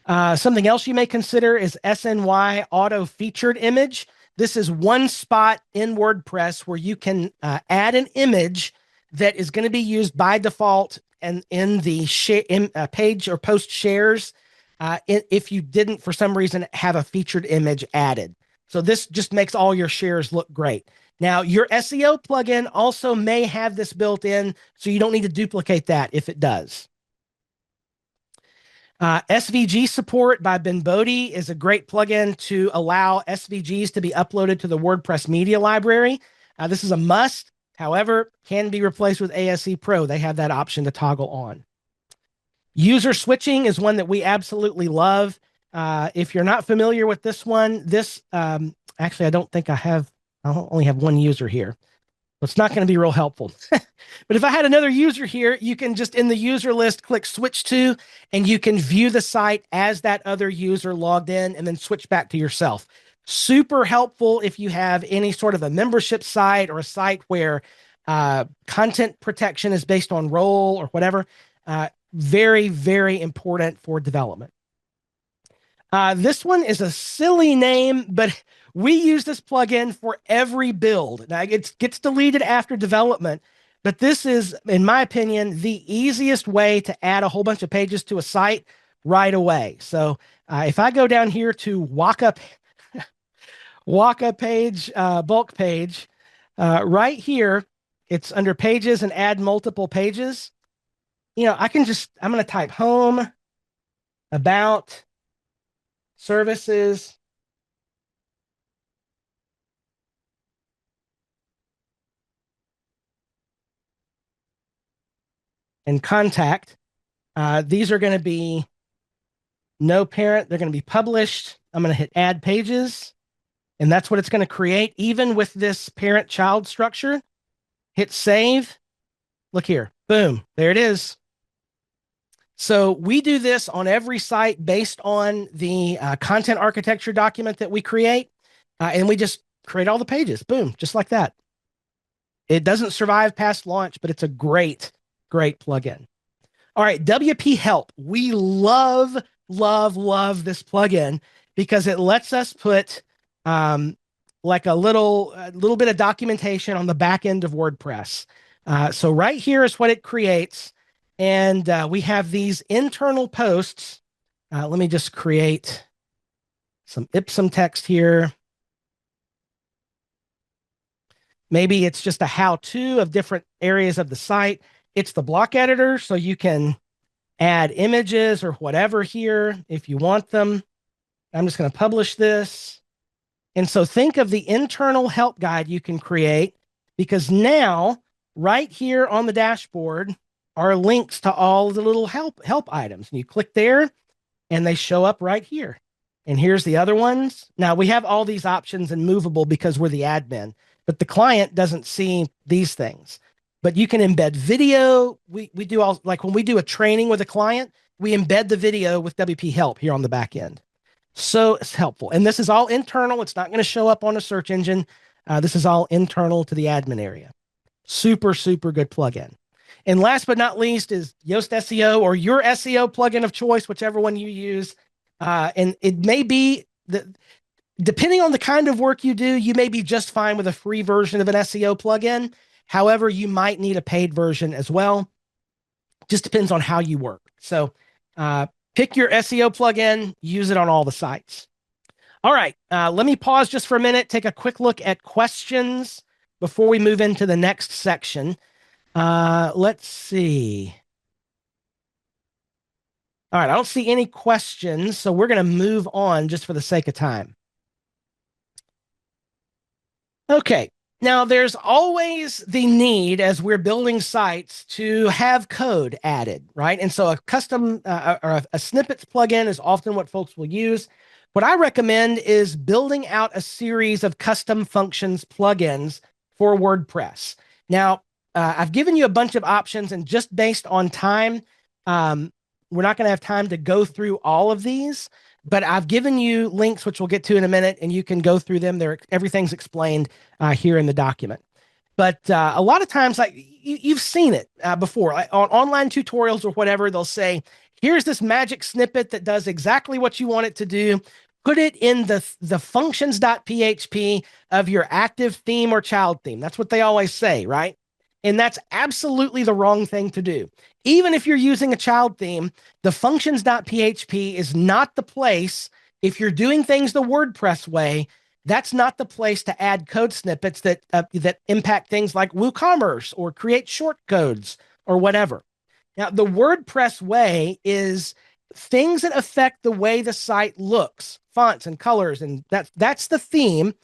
Something else you may consider is SNY Auto Featured Image. This is one spot in WordPress where you can add an image that is going to be used by default and in the page or post shares if you didn't, for some reason, have a featured image added. So this just makes all your shares look great. Now, your SEO plugin also may have this built in, so you don't need to duplicate that if it does. SVG support by Ben Bodie is a great plugin to allow SVGs to be uploaded to the WordPress media library. This is a must. However, can be replaced with ASE Pro. They have that option to toggle on. User switching is one that we absolutely love. If you're not familiar with this one, actually, I don't think I only have one user here. So it's not going to be real helpful. But if I had another user here, you can just in the user list, click switch to, and you can view the site as that other user logged in and then switch back to yourself. Super helpful if you have any sort of a membership site or a site where content protection is based on role or whatever. Very, very important for development. This one is a silly name, but we use this plugin for every build. Now, it gets deleted after development, but this is, in my opinion, the easiest way to add a whole bunch of pages to a site right away. So if I go down here to Waka page, bulk page, right here, it's under pages and add multiple pages. I'm going to type home, about, services, and contact. These are going to be no parent. They're going to be published. I'm going to hit add pages, and that's what it's going to create. Even with this parent-child structure, hit save. Look here. Boom. There it is. So we do this on every site based on the content architecture document that we create, and we just create all the pages. Boom. Just like that. It doesn't survive past launch, but it's a great plugin. All right, WP Help. We love this plugin because it lets us put like a little bit of documentation on the back end of WordPress. So right here is what it creates. And we have these internal posts. Let me just create some Ipsum text here. Maybe it's just a how-to of different areas of the site. It's the block editor, so you can add images or whatever here if you want them. I'm just going to publish this. And so think of the internal help guide you can create, because now right here on the dashboard are links to all the little help items. And you click there and they show up right here. And here's the other ones. Now we have all these options in movable because we're the admin, but the client doesn't see these things. But you can embed video. We do all, like when we do a training with a client, we embed the video with WP Help here on the back end. So it's helpful. And this is all internal. It's not going to show up on a search engine. This is all internal to the admin area. Super good plugin. And last but not least is Yoast SEO, or your SEO plugin of choice, whichever one you use. And it may be that Depending on the kind of work you do, you may be just fine with a free version of an SEO plugin. However, you might need a paid version as well. Just depends on how you work. So pick your SEO plugin, use it on all the sites. All right, let me pause just for a minute, take a quick look at questions before we move into the next section. Let's see. All right, I don't see any questions, so we're going to move on just for the sake of time. Okay, now there's always the need as we're building sites to have code added, right? And so a custom or a snippets plugin is often what folks will use. What I recommend is building out a series of custom functions plugins for WordPress. Now, I've given you a bunch of options, and just based on time, we're not going to have time to go through all of these, but I've given you links, which we'll get to in a minute, and you can go through them. Everything's explained here in the document. But a lot of times, like you've seen it before, like on online tutorials or whatever, they'll say, here's this magic snippet that does exactly what you want it to do. Put it in the functions.php of your active theme or child theme. That's what they always say, right? And that's absolutely the wrong thing to do. Even if you're using a child theme, the functions.php is not the place. If you're doing things the WordPress way, that's not the place to add code snippets that impact things like WooCommerce or create short codes or whatever. Now, the WordPress way is things that affect the way the site looks, fonts and colors, and that's the theme.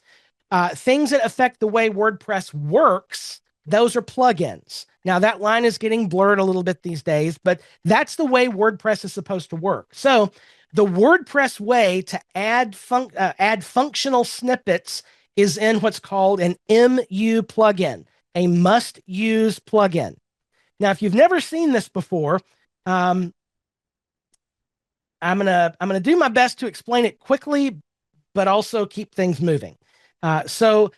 Things that affect the way WordPress works, those are plugins. Now, that line is getting blurred a little bit these days, but that's the way WordPress is supposed to work. So the WordPress way to add functional snippets is in what's called an MU plugin, a must-use plugin. Now, if you've never seen this before, I'm gonna do my best to explain it quickly, but also keep things moving. So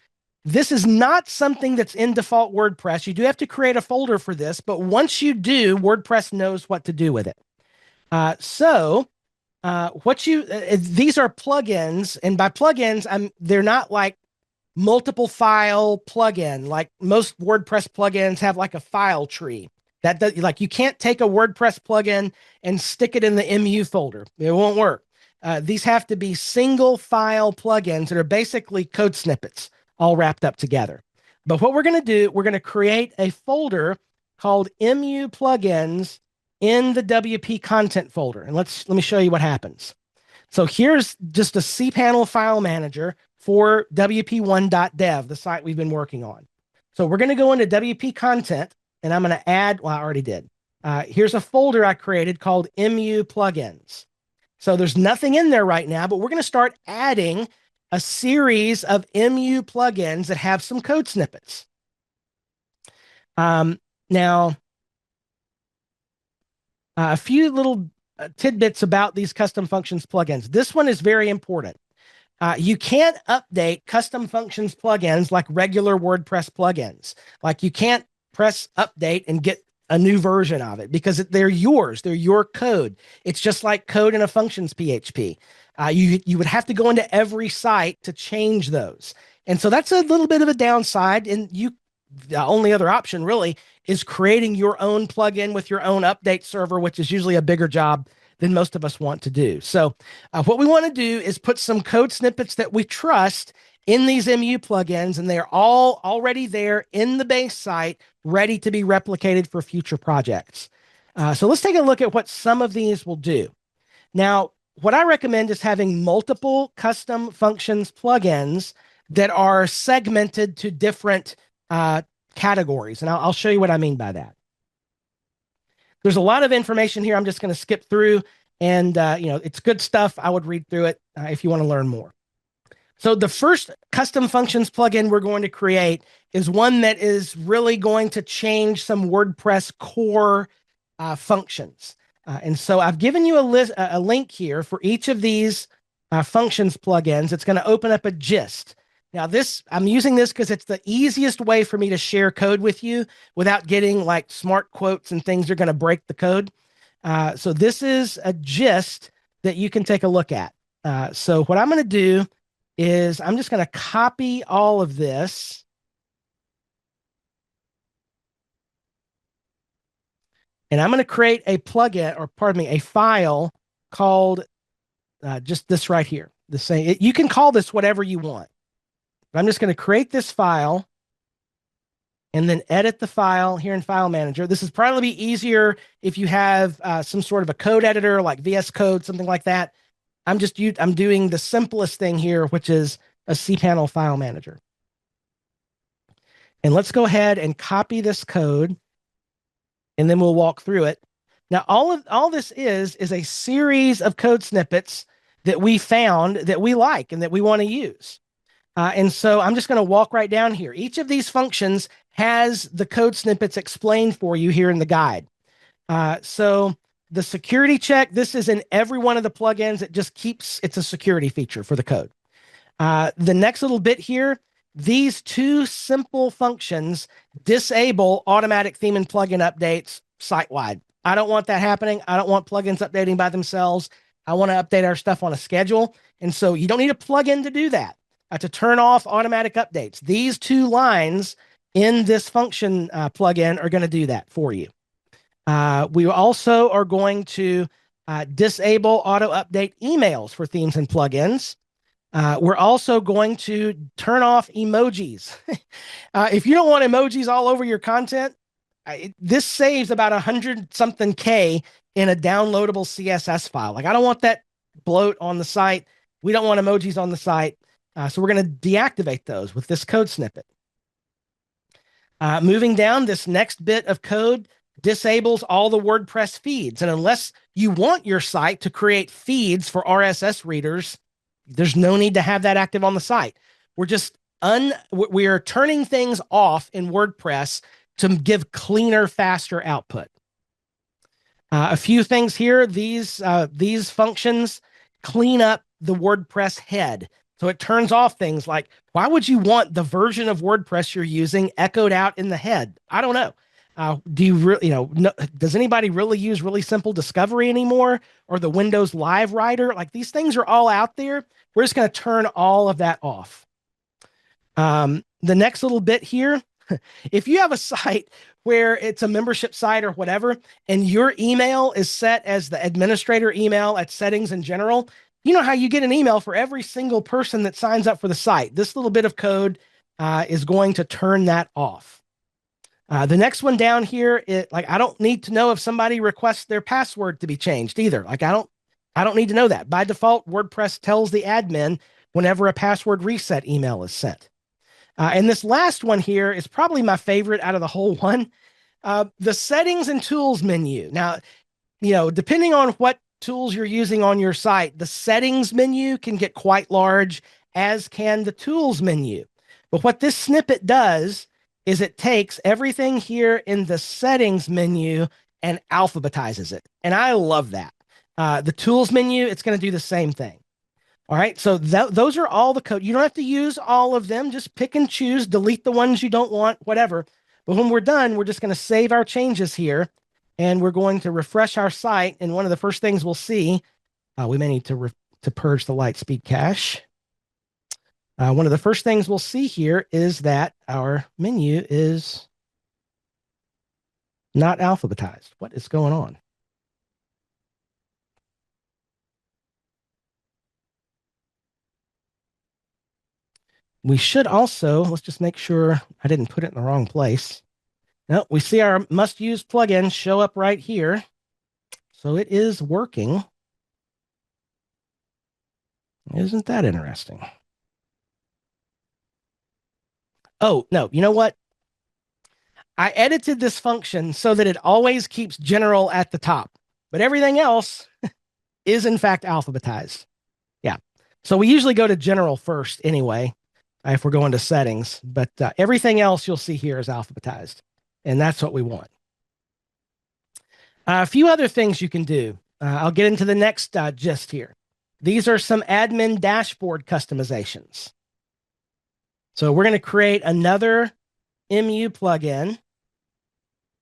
this is not something that's in default WordPress. You do have to create a folder for this, but once you do, WordPress knows what to do with it. These are plugins, and by plugins, they're not like multiple file plugin. Like most WordPress plugins have like a file tree. Like you can't take a WordPress plugin and stick it in the MU folder. It won't work. These have to be single file plugins that are basically code snippets all wrapped up together. But what we're going to do, we're going to create a folder called MU plugins in the WP content folder. And let me show you what happens. So here's just a cPanel file manager for wp1.dev, the site we've been working on. So we're going to go into WP content, and I'm going to add, well, I already did. Here's a folder I created called MU plugins. So there's nothing in there right now, but we're going to start adding a series of MU plugins that have some code snippets. Now, a few little tidbits about these custom functions plugins. This one is very important. You can't update custom functions plugins like regular WordPress plugins. Like you can't press update and get a new version of it because they're yours. They're your code. It's just like code in a functions PHP. You would have to go into every site to change those. And so that's a little bit of a downside. And the only other option really is creating your own plugin with your own update server, which is usually a bigger job than most of us want to do. So what we want to do is put some code snippets that we trust in these MU plugins, and they're all already there in the base site, ready to be replicated for future projects. So let's take a look at what some of these will do. Now, what I recommend is having multiple custom functions plugins that are segmented to different categories. And I'll show you what I mean by that. There's a lot of information here. I'm just going to skip through, and it's good stuff. I would read through it if you want to learn more. So the first custom functions plugin we're going to create is one that is really going to change some WordPress core functions. And so I've given you a link here for each of these functions plugins. It's going to open up a gist. Now I'm using this because it's the easiest way for me to share code with you without getting like smart quotes and things that are going to break the code. So this is a gist that you can take a look at. So what I'm going to do is I'm just going to copy all of this. And I'm going to create a plugin, or pardon me, a file called just this right here. The same. You can call this whatever you want. But I'm just going to create this file and then edit the file here in File Manager. This is probably easier if you have some sort of a code editor like VS Code, something like that. I'm doing the simplest thing here, which is a cPanel file manager. And let's go ahead and copy this code, and then we'll walk through it. Now, all this is a series of code snippets that we found that we like and that we want to use. And so I'm just going to walk right down here. Each of these functions has the code snippets explained for you here in the guide. So the security check, this is in every one of the plugins. It's a security feature for the code. The next little bit here, these two simple functions disable automatic theme and plugin updates site-wide. I don't want that happening. I don't want plugins updating by themselves. I want to update our stuff on a schedule. And so you don't need a plugin to do that, to turn off automatic updates. These two lines in this function plugin are going to do that for you. We also are going to disable auto update emails for themes and plugins. We're also going to turn off emojis. If you don't want emojis all over your content, this saves about 100 something K in a downloadable CSS file. Like, I don't want that bloat on the site. We don't want emojis on the site. So we're going to deactivate those with this code snippet. Moving down, this next bit of code disables all the WordPress feeds. And unless you want your site to create feeds for RSS readers, there's no need to have that active on the site. We are turning things off in WordPress to give cleaner, faster output. A few things here. These functions clean up the WordPress head. So it turns off things like, why would you want the version of WordPress you're using echoed out in the head? I don't know. Does anybody really use really simple discovery anymore, or the Windows Live Writer? Like, these things are all out there. We're just going to turn all of that off. The next little bit here, if you have a site where it's a membership site or whatever, and your email is set as the administrator email at settings in general, you know how you get an email for every single person that signs up for the site. This little bit of code is going to turn that off. The next one down here, I don't need to know if somebody requests their password to be changed either. Like, I don't need to know that. By default, WordPress tells the admin whenever a password reset email is sent. And this last one here is probably my favorite out of the whole one. The settings and tools menu. Now, depending on what tools you're using on your site, the settings menu can get quite large, as can the tools menu. But what this snippet does is it takes everything here in the settings menu and alphabetizes it. And I love that. The tools menu, it's going to do the same thing. All right, so those are all the code. You don't have to use all of them. Just pick and choose, delete the ones you don't want, whatever. But when we're done, we're just going to save our changes here, and we're going to refresh our site. And one of the first things we'll see, we may need to purge the Lightspeed cache. One of the first things we'll see here is that our menu is not alphabetized. What is going on? We should also, let's just make sure I didn't put it in the wrong place. No, we see our must-use plugin show up right here. So it is working. Isn't that interesting? Oh, no, you know what? I edited this function so that it always keeps general at the top, but everything else is in fact alphabetized. Yeah. So we usually go to general first anyway, if we're going to settings, but everything else you'll see here is alphabetized, and that's what we want. A few other things you can do. I'll get into the next gist here. These are some admin dashboard customizations. So we're going to create another MU plugin.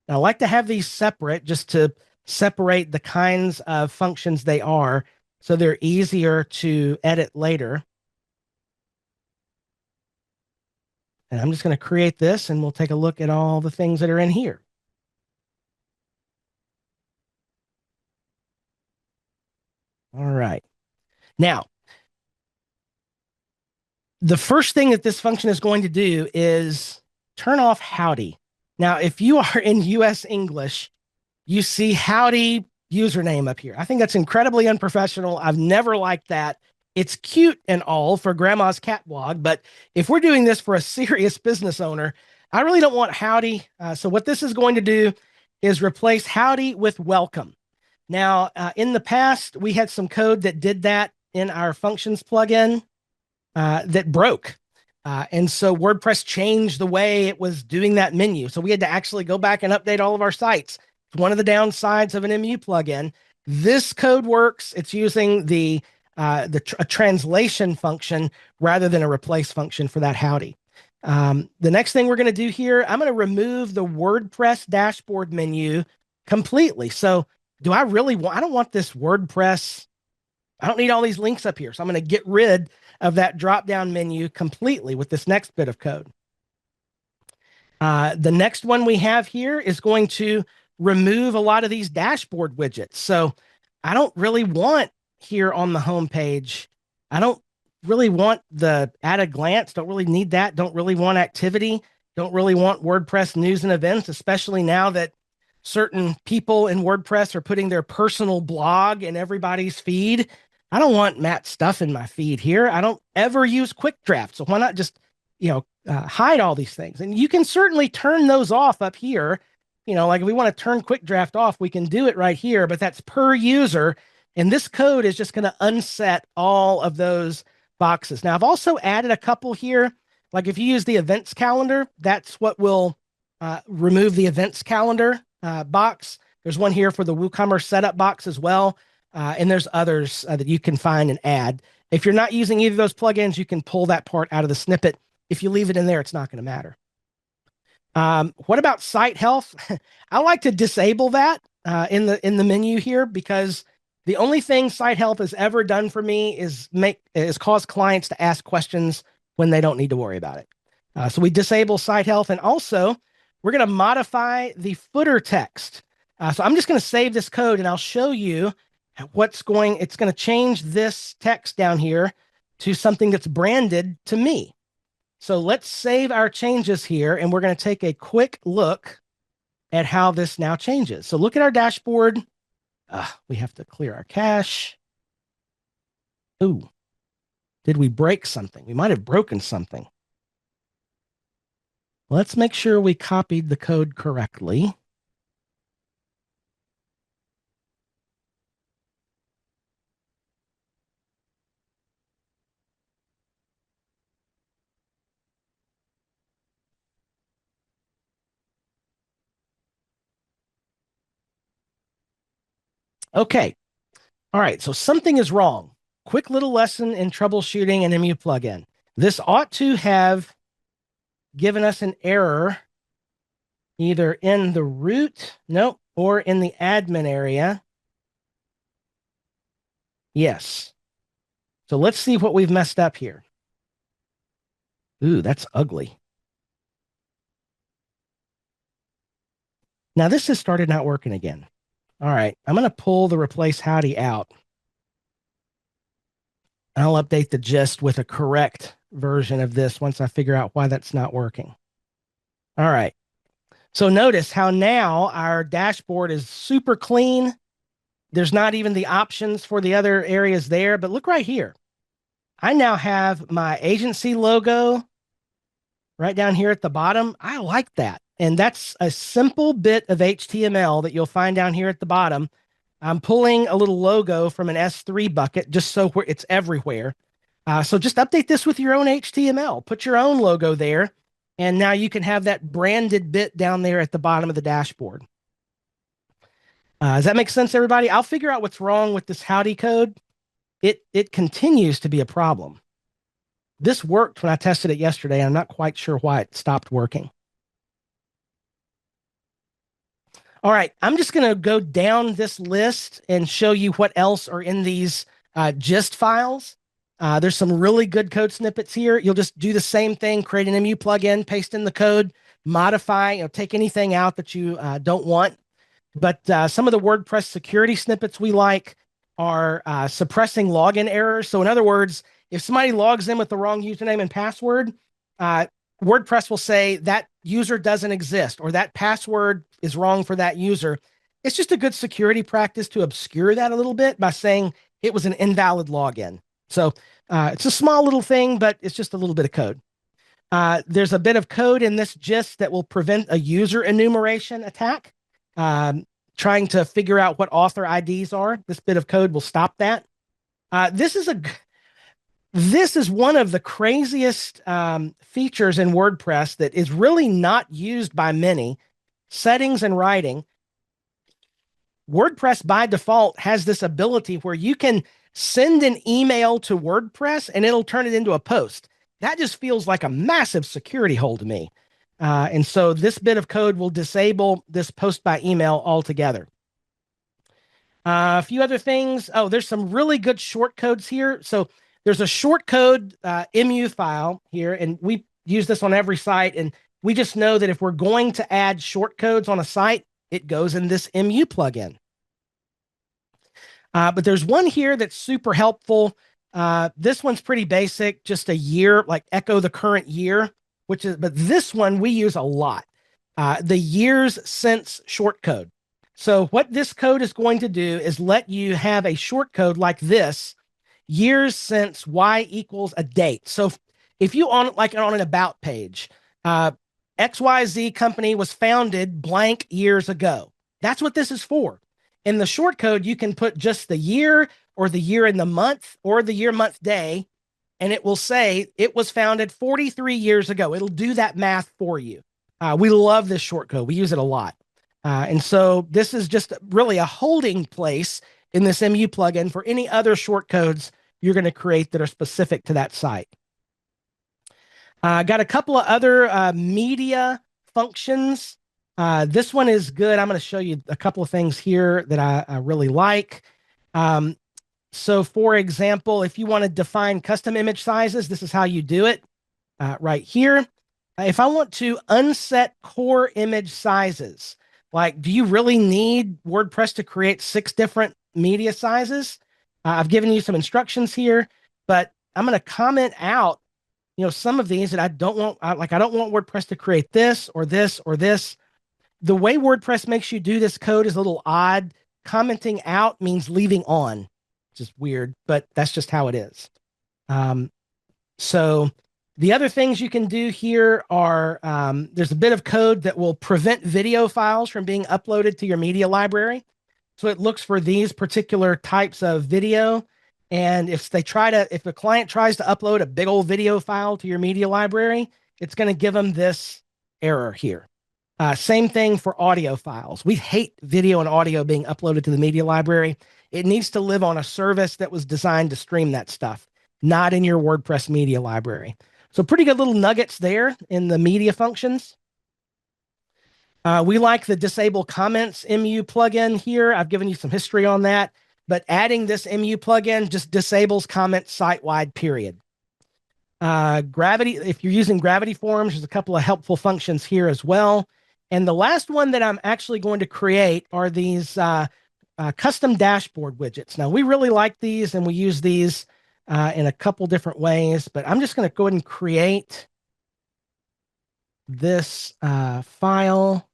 Now, I like to have these separate just to separate the kinds of functions they are, so they're easier to edit later. And I'm just going to create this and we'll take a look at all the things that are in here. All right. Now, the first thing that this function is going to do is turn off howdy. Now, if you are in US English, you see howdy username up here. I think that's incredibly unprofessional. I've never liked that. It's cute and all for grandma's cat blog, but if we're doing this for a serious business owner, I really don't want howdy. So what this is going to do is replace howdy with welcome. Now, in the past, we had some code that did that in our functions plugin that broke. And so WordPress changed the way it was doing that menu. So we had to actually go back and update all of our sites. It's one of the downsides of an MU plugin. This code works. It's using a translation function rather than a replace function for that howdy. The next thing we're going to do here, I'm going to remove the WordPress dashboard menu completely. So do I really want, I don't want this WordPress. I don't need all these links up here. So I'm going to get rid of that drop-down menu completely with this next bit of code. The next one we have here is going to remove a lot of these dashboard widgets. So I don't really want here on the home page, I don't really want the at a glance, don't really need that, don't really want activity, don't really want WordPress news and events, especially now that certain people in WordPress are putting their personal blog in everybody's feed. I don't want Matt's stuff in my feed here. I don't ever use Quick Draft. So why not just, hide all these things? And you can certainly turn those off up here. Like if we want to turn Quick Draft off, we can do it right here, but that's per user. And this code is just going to unset all of those boxes. Now, I've also added a couple here. Like if you use the events calendar, that's what will remove the events calendar box. There's one here for the WooCommerce setup box as well. And there's others that you can find and add. If you're not using either of those plugins, you can pull that part out of the snippet. If you leave it in there, it's not going to matter. What about site health? I like to disable that in the menu here, because the only thing site health has ever done for me is cause clients to ask questions when they don't need to worry about it. So we disable site health, and also we're going to modify the footer text. So I'm just going to save this code and I'll show you it's going to change this text down here to something that's branded to me. So let's save our changes here, and we're going to take a quick look at how this now changes. So look at our dashboard. We have to clear our cache. Ooh, did we break something? We might have broken something. Let's make sure we copied the code correctly. Okay. All right. So something is wrong. Quick little lesson in troubleshooting an MU plugin. This ought to have given us an error either in the root, nope, or in the admin area. Yes. So let's see what we've messed up here. Ooh, that's ugly. Now this has started not working again. All right, I'm going to pull the replace howdy out. I'll update the gist with a correct version of this once I figure out why that's not working. All right. So notice how now our dashboard is super clean. There's not even the options for the other areas there, but look right here. I now have my agency logo right down here at the bottom. I like that. And that's a simple bit of HTML that you'll find down here at the bottom. I'm pulling a little logo from an S3 bucket just so it's everywhere. So just update this with your own HTML. Put your own logo there. And now you can have that branded bit down there at the bottom of the dashboard. Does that make sense, everybody? I'll figure out what's wrong with this howdy code. It continues to be a problem. This worked when I tested it yesterday. I'm not quite sure why it stopped working. All right, I'm just going to go down this list and show you what else are in these gist files. There's some really good code snippets here. You'll just do the same thing, create an MU plugin, paste in the code, modify, take anything out that you don't want. But some of the WordPress security snippets we like are suppressing login errors. So in other words, if somebody logs in with the wrong username and password, WordPress will say that user doesn't exist or that password is wrong for that user. It's just a good security practice to obscure that a little bit by saying it was an invalid login. So it's a small little thing, but it's just a little bit of code. There's a bit of code in this gist that will prevent a user enumeration attack. Trying to figure out what author IDs are. This bit of code will stop that. This is one of the craziest features in WordPress that is really not used by many. Settings and writing. WordPress by default has this ability where you can send an email to WordPress and it'll turn it into a post. That just feels like a massive security hole to me. And so this bit of code will disable this post by email altogether. A few other things. Oh, there's some really good short codes here. So there's a short code MU file here, and we use this on every site. And we just know that if we're going to add short codes on a site, it goes in this MU plugin. But there's one here that's super helpful. This one's pretty basic, just a year, like echo the current year, but this one we use a lot. The years since short code. So what this code is going to do is let you have a short code like this, years since Y equals a date. So if you on an about page, XYZ company was founded blank years ago. That's what this is for. In the short code, you can put just the year or the year and the month or the year, month, day, and it will say it was founded 43 years ago. It'll do that math for you. We love this short code. We use it a lot. And so this is just really a holding place in this MU plugin for any other short codes you're going to create that are specific to that site. Got a couple of other media functions. This one is good. I'm going to show you a couple of things here that I really like. So for example, if you want to define custom image sizes, this is how you do it right here. If I want to unset core image sizes, like, do you really need WordPress to create 6 different media sizes? I've given you some instructions here, but I'm going to comment out, some of these that I don't want, I don't want WordPress to create this or this or this. The way WordPress makes you do this code is a little odd. Commenting out means leaving on, which is weird, but that's just how it is. So the other things you can do here are, there's a bit of code that will prevent video files from being uploaded to your media library. So it looks for these particular types of video. And if a client tries to upload a big old video file to your media library, it's going to give them this error here. Same thing for audio files. We hate video and audio being uploaded to the media library. It needs to live on a service that was designed to stream that stuff, not in your WordPress media library. So pretty good little nuggets there in the media functions. We like the disable comments MU plugin here. I've given you some history on that, but adding this MU plugin just disables comments site-wide, period. Gravity, if you're using Gravity Forms, there's a couple of helpful functions here as well. And the last one that I'm actually going to create are these custom dashboard widgets. Now, we really like these, and we use these in a couple different ways, but I'm just going to go ahead and create this file.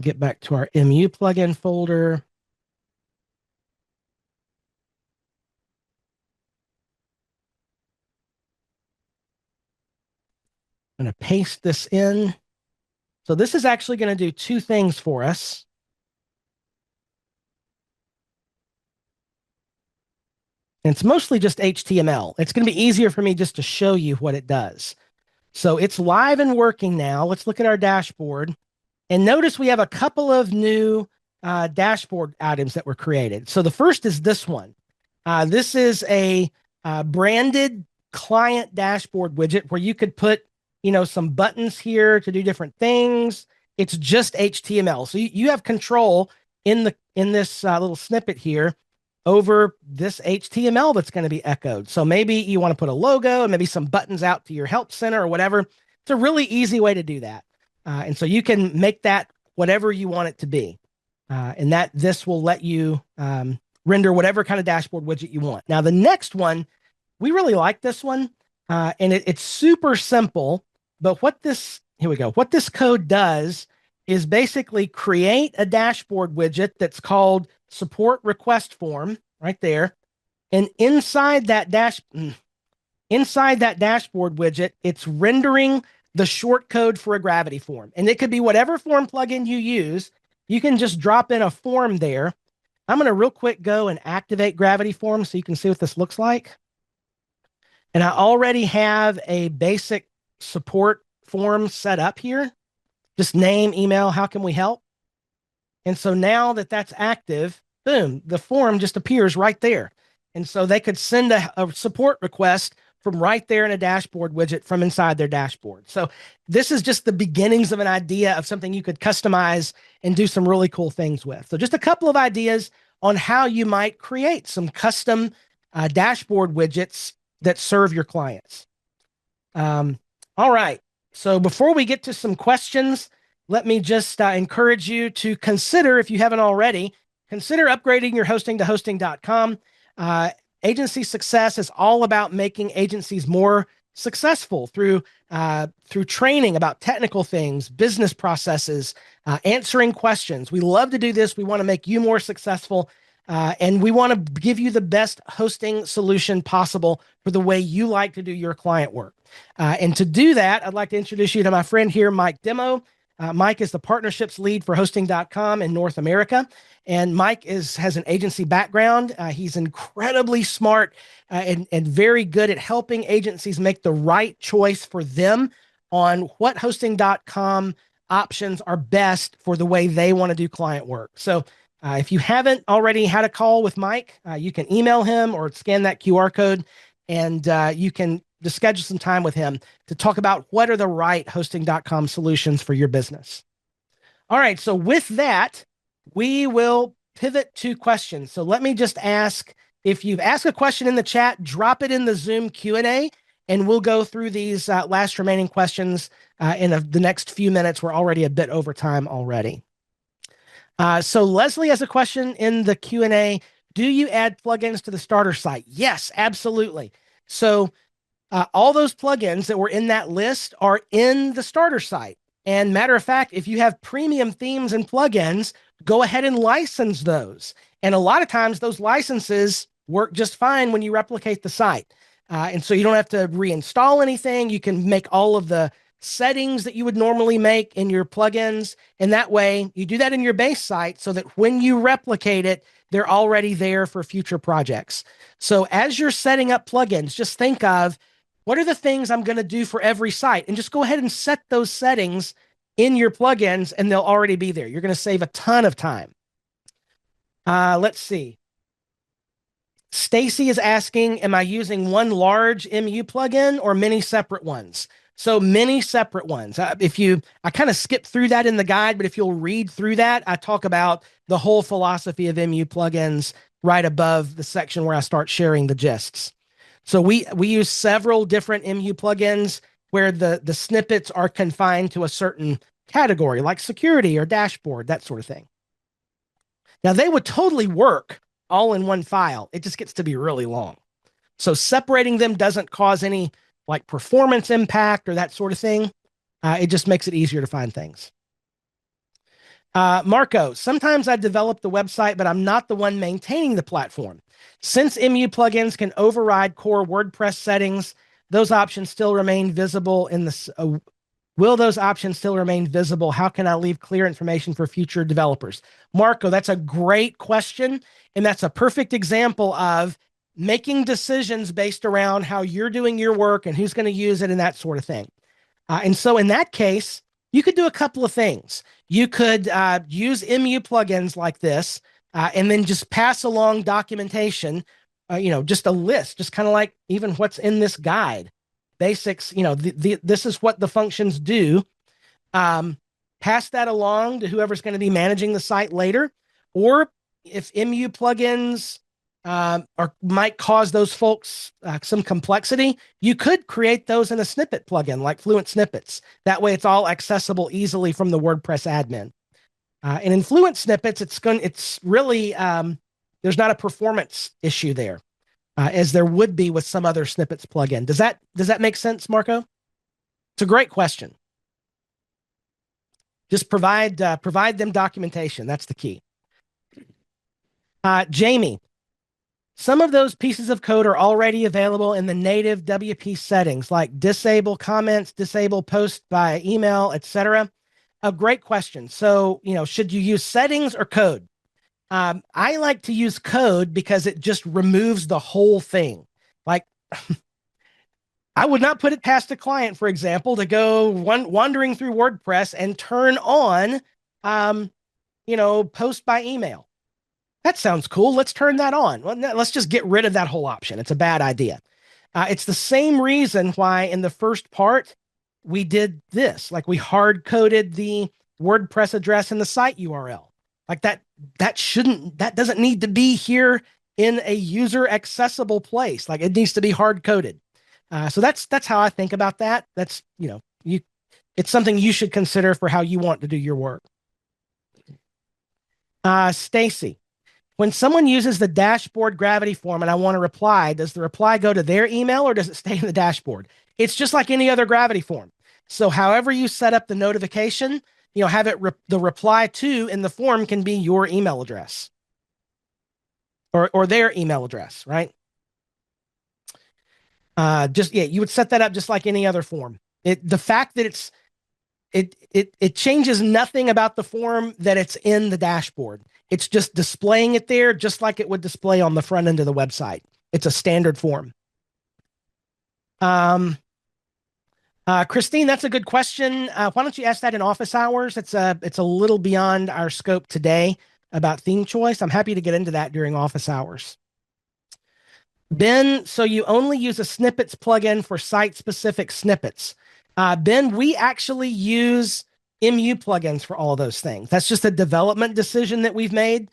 Get back to our MU plugin folder. I'm going to paste this in. So this is actually going to do 2 things for us. And it's mostly just HTML. It's going to be easier for me just to show you what it does. So it's live and working now. Let's look at our dashboard. And notice we have a couple of new dashboard items that were created. So the first is this one. This is a branded client dashboard widget where you could put, some buttons here to do different things. It's just HTML. So you have control in this little snippet here over this HTML that's going to be echoed. So maybe you want to put a logo and maybe some buttons out to your help center or whatever. It's a really easy way to do that. And so you can make that whatever you want it to be. And that this will let you render whatever kind of dashboard widget you want. Now, the next one, we really like this one. And it's super simple. But here we go. What this code does is basically create a dashboard widget that's called support request form right there. And inside that dashboard widget, it's rendering the short code for a Gravity form. And it could be whatever form plugin you use. You can just drop in a form there. I'm going to real quick go and activate Gravity form so you can see what this looks like. And I already have a basic support form set up here. Just name, email, how can we help? And so now that that's active, boom, the form just appears right there. And so they could send a support request from right there in a dashboard widget from inside their dashboard. So this is just the beginnings of an idea of something you could customize and do some really cool things with. So just a couple of ideas on how you might create some custom dashboard widgets that serve your clients. All right. So before we get to some questions, let me just encourage you to consider, if you haven't already, consider upgrading your hosting to hosting.com. Agency success is all about making agencies more successful through training about technical things, business processes, answering questions. We love to do this. We want to make you more successful. And we want to give you the best hosting solution possible for the way you like to do your client work. And to do that, I'd like to introduce you to my friend here, Mike Demo. Mike is the partnerships lead for hosting.com in North America. And Mike has an agency background. He's incredibly smart and very good at helping agencies make the right choice for them on what hosting.com options are best for the way they want to do client work. So if you haven't already had a call with Mike, you can email him or scan that QR code, and you can just schedule some time with him to talk about what are the right hosting.com solutions for your business. All right, so with that, we will pivot to questions. So let me just ask, if you've asked a question in the chat, drop it in the Zoom Q&A, and we'll go through these last remaining questions in the next few minutes. We're already a bit over time already. So Leslie has a question in the Q&A. Do you add plugins to the starter site? Yes, absolutely. So all those plugins that were in that list are in the starter site. And matter of fact, if you have premium themes and plugins, go ahead and license those. And a lot of times those licenses work just fine when you replicate the site. And so you don't have to reinstall anything. You can make all of the settings that you would normally make in your plugins. And that way you do that in your base site so that when you replicate it, they're already there for future projects. So as you're setting up plugins, just think of what are the things I'm going to do for every site, and just go ahead and set those settings in your plugins and they'll already be there. You're going to save a ton of time. Let's see. Stacy is asking, am I using one large MU plugin or many separate ones? So many separate ones. I kind of skipped through that in the guide, but if you'll read through that, I talk about the whole philosophy of MU plugins right above the section where I start sharing the gists. So we use several different MU plugins where the snippets are confined to a certain category, like security or dashboard, that sort of thing. Now, they would totally work all in one file. It just gets to be really long. So separating them doesn't cause any like performance impact or that sort of thing. It just makes it easier to find things. Marco, sometimes I develop the website, but I'm not the one maintaining the platform. Since MU plugins can override core WordPress settings, those options still remain visible in the. Will those options still remain visible? How can I leave clear information for future developers? Marco, that's a great question. And that's a perfect example of making decisions based around how you're doing your work and who's going to use it and that sort of thing. And so in that case, you could do a couple of things. You could use MU plugins like this and then just pass along documentation, just a list, just kind of like even what's in this guide. Basics, this is what the functions do. Pass that along to whoever's going to be managing the site later. Or if MU plugins or might cause those folks some complexity, you could create those in a snippet plugin like Fluent Snippets. That way it's all accessible easily from the WordPress admin. And in Fluent Snippets, it's really, there's not a performance issue there, as there would be with some other snippets plugin. Does that make sense, Marco? It's a great question. Just provide them documentation. That's the key. Jamie, some of those pieces of code are already available in the native WP settings, like disable comments, disable post by email, etc. A great question. So, should you use settings or code? I like to use code because it just removes the whole thing. Like, I would not put it past a client, for example, to go wandering through WordPress and turn on, post by email. That sounds cool. Let's turn that on. Well, let's just get rid of that whole option. It's a bad idea. It's the same reason why in the first part we did this. Like, we hard coded the WordPress address and the site URL. Like that doesn't need to be here in a user accessible place. Like, it needs to be hard coded. So that's how I think about that. That's, it's something you should consider for how you want to do your work. Stacy, when someone uses the dashboard gravity form and I want to reply, does the reply go to their email or does it stay in the dashboard? It's just like any other gravity form. So however you set up the notification, have it the reply to in the form can be your email address or their email address, right? You would set that up just like any other form. The fact that it changes nothing about the form that it's in the dashboard. It's just displaying it there, just like it would display on the front end of the website. It's a standard form. Christine, that's a good question. Why don't you ask that in office hours? It's a little beyond our scope today about theme choice. I'm happy to get into that during office hours. Ben, so you only use a snippets plugin for site-specific snippets. Ben, we actually use MU plugins for all of those things. That's just a development decision that we've made.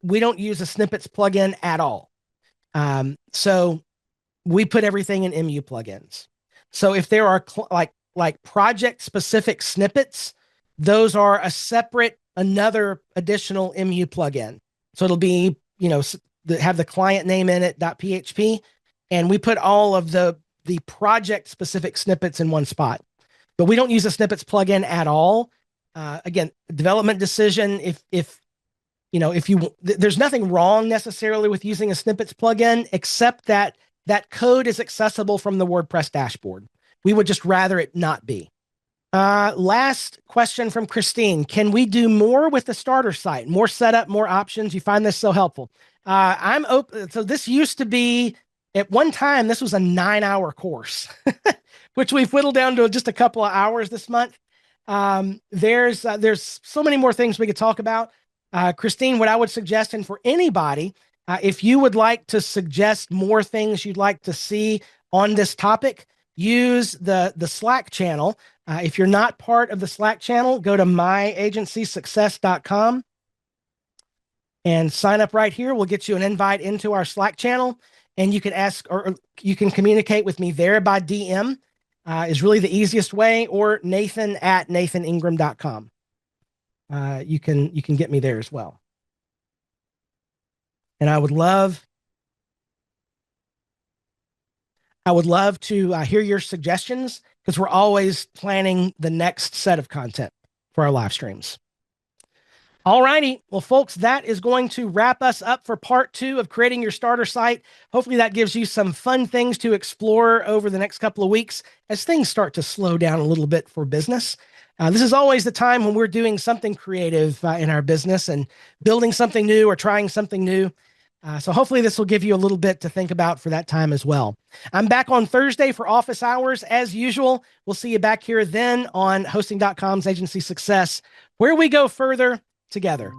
We don't use a snippets plugin at all. So we put everything in MU plugins. So if there are like project-specific snippets, those are a separate, another additional MU plugin. So it'll be, have the client name in it, .php, and we put all of the project-specific snippets in one spot. But we don't use a snippets plugin at all. Again, development decision. If there's nothing wrong necessarily with using a snippets plugin, except that code is accessible from the WordPress dashboard. We would just rather it not be. Last question from Christine. Can we do more with the starter site? More setup, more options? You find this so helpful? I'm open. So this used to be, at one time, this was a 9-hour course, which we've whittled down to just a couple of hours this month. There's so many more things we could talk about. Christine, what I would suggest, and for anybody, if you would like to suggest more things you'd like to see on this topic, use the Slack channel. If you're not part of the Slack channel, go to myagencysuccess.com and sign up right here. We'll get you an invite into our Slack channel, and you can ask or you can communicate with me there by DM. Is really the easiest way, or nathan@nathaningram.com. You can get me there as well. And I would love to hear your suggestions, because we're always planning the next set of content for our live streams. All righty. Well, folks, that is going to wrap us up for part 2 of creating your starter site. Hopefully that gives you some fun things to explore over the next couple of weeks as things start to slow down a little bit for business. This is always the time when we're doing something creative in our business and building something new or trying something new. So hopefully this will give you a little bit to think about for that time as well. I'm back on Thursday for office hours as usual. We'll see you back here then on Hosting.com's Agency Success, where we go further together.